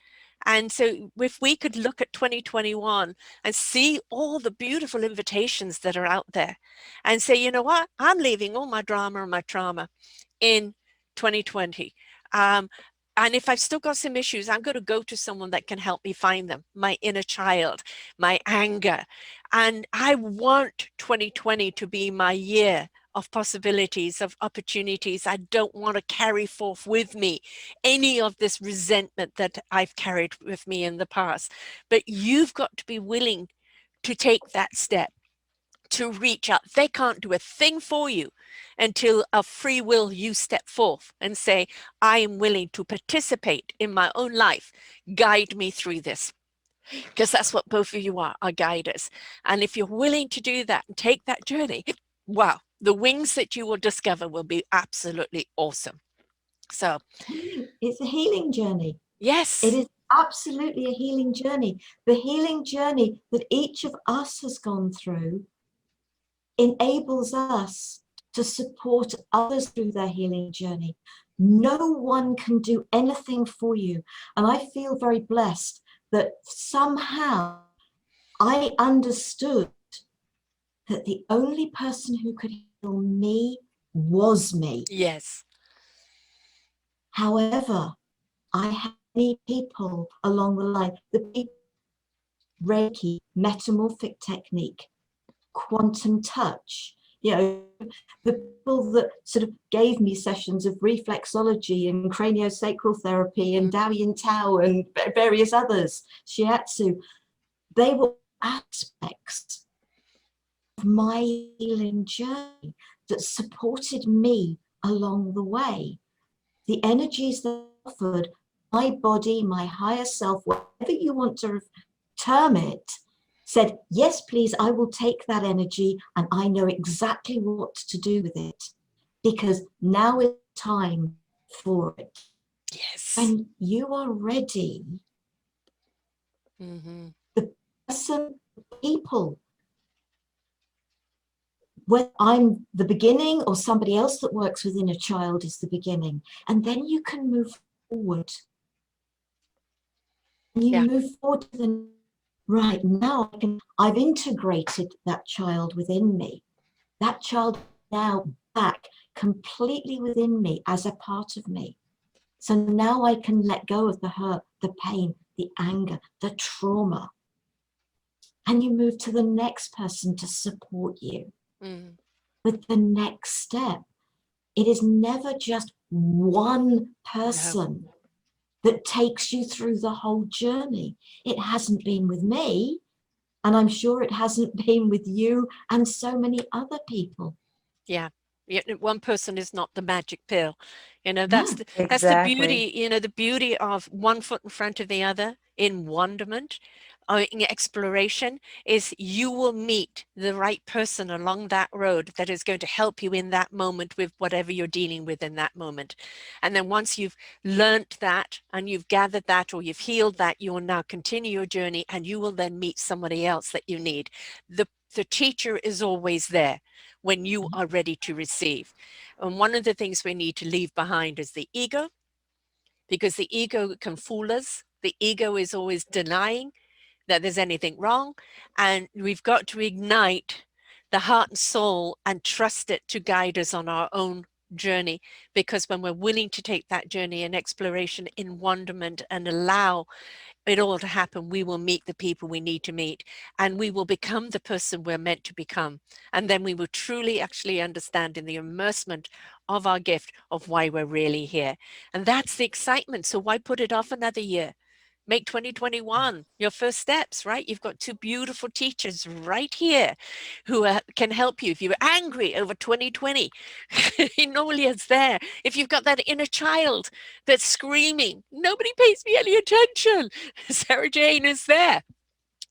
And so if we could look at 2021 and see all the beautiful invitations that are out there and say, you know what, I'm leaving all my drama and my trauma in 2020. And if I've still got some issues, I'm going to go to someone that can help me find them, my inner child, my anger. And I want 2020 to be my year of possibilities, of opportunities. I don't want to carry forth with me any of this resentment that I've carried with me in the past. But you've got to be willing to take that step, to reach out. They can't do a thing for you until of free will you step forth and say, I am willing to participate in my own life. Guide me through this. Because that's what both of you are guiders. And if you're willing to do that and take that journey, wow, the wings that you will discover will be absolutely awesome. So it's a healing journey. yes, It is absolutely a healing journey. The healing journey that each of us has gone through enables us to support others through their healing journey. No one can do anything for you. And I feel very blessed that somehow I understood that the only person who could heal me was me. yes, However, I had many people along the line, the people, Reiki, metamorphic technique, quantum touch, you know, the people that sort of gave me sessions of reflexology and craniosacral therapy and Dao Yin Tao and various others, shiatsu, they were aspects of my healing journey that supported me along the way. The energies that offered, my body, my higher self, whatever you want to term it, said, yes, please, I will take that energy and I know exactly what to do with it, because now is time for it. yes. When you are ready, the person, people, whether I'm the beginning or somebody else that works within a child is the beginning, and then you can move forward. You move forward to the right now. I've integrated that child within me. That child now back completely within me as a part of me. So now I can let go of the hurt, the pain, the anger, the trauma. And you move to the next person to support you with the next step. It is never just one person that takes you through the whole journey. It hasn't been with me, and I'm sure it hasn't been with you and so many other people. Yeah. One person is not the magic pill. You know, No. that's the beauty, you know, the beauty of one foot in front of the other in wonderment, in exploration, is you will meet the right person along that road that is going to help you in that moment with whatever you're dealing with in that moment. And then once you've learnt that and you've gathered that or you've healed that, you will now continue your journey and you will then meet somebody else that you need. The teacher is always there when you are ready to receive. And one of the things we need to leave behind is the ego, because the ego can fool us. The ego is always denying that there's anything wrong. And we've got to ignite the heart and soul and trust it to guide us on our own journey. Because when we're willing to take that journey in exploration, in wonderment, and allow it all to happen, we will meet the people we need to meet, and we will become the person we're meant to become. And then we will truly actually understand in the immersement of our gift of why we're really here. And that's the excitement. So why put it off another year? Make 2021 your first steps, right? You've got two beautiful teachers right here who can help you. If you're angry over 2020, Enolia's there. If you've got that inner child that's screaming, nobody pays me any attention, Sara Jane is there.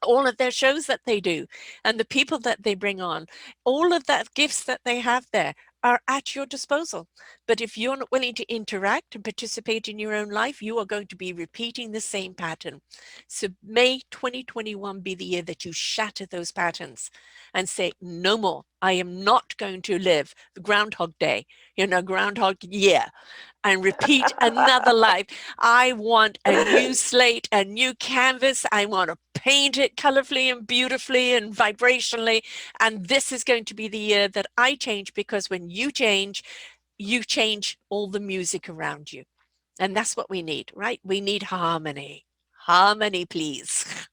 All of their shows that they do and the people that they bring on, all of that gifts that they have there are at your disposal. But if you're not willing to interact and participate in your own life, you are going to be repeating the same pattern. So may 2021 be the year that you shatter those patterns and say, no more. I am not going to live the Groundhog Day, Groundhog year, and repeat another life. I want a new slate, a new canvas. I want to paint it colorfully and beautifully and vibrationally. And this is going to be the year that I change, because when you change all the music around you. And that's what we need, right? We need harmony. Harmony, please.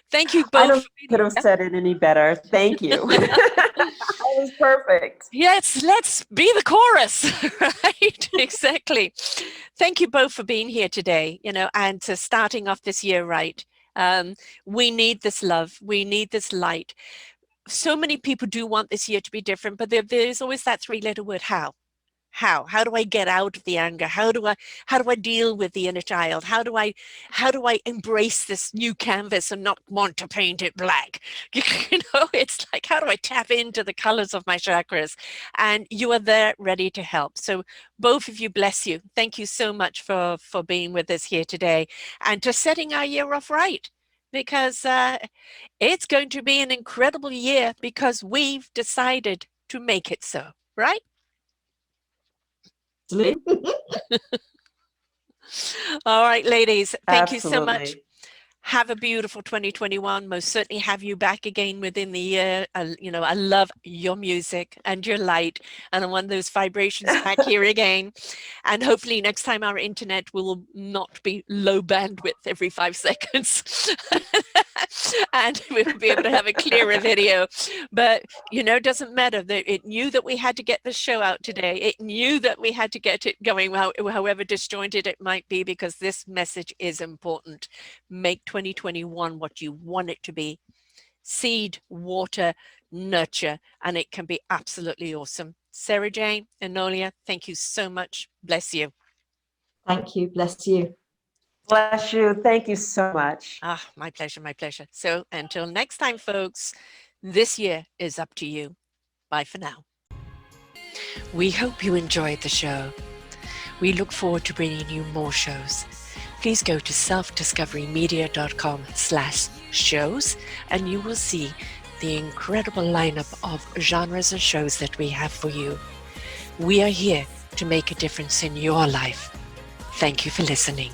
Thank you both. I don't could have said it any better. Thank you. That was perfect. Yes, let's be the chorus, right? Exactly. Thank you both for being here today, and to starting off this year right. We need this love. We need this light. so many people do want this year to be different, but there's always that three-letter word, how. How do I get out of the anger? How do I deal with the inner child? How do I embrace this new canvas and not want to paint it black? It's like, how do I tap into the colors of my chakras? And you are there ready to help. So both of you, bless you. Thank you so much for being with us here today and to setting our year off right, because it's going to be an incredible year because we've decided to make it so, right? All right, ladies, thank you so much. Have a beautiful 2021. Most certainly have you back again within the year. I love your music and your light, and I want those vibrations back here again. And hopefully next time our internet will not be low bandwidth every 5 seconds. And we'll be able to have a clearer video. But, it doesn't matter. It knew that we had to get the show out today. It knew that we had to get it going, however disjointed it might be, because this message is important. Make 2021 what you want it to be. Seed, water, nurture, and it can be absolutely awesome. Sara Jane, Enolia, thank you so much. Bless you. Thank you. Bless you. Bless you. Thank you so much. My pleasure, my pleasure. So until next time, folks, this year is up to you. Bye for now. We hope you enjoyed the show. We look forward to bringing you more shows. Please go to selfdiscoverymedia.com/shows and you will see the incredible lineup of genres and shows that we have for you. We are here to make a difference in your life. Thank you for listening.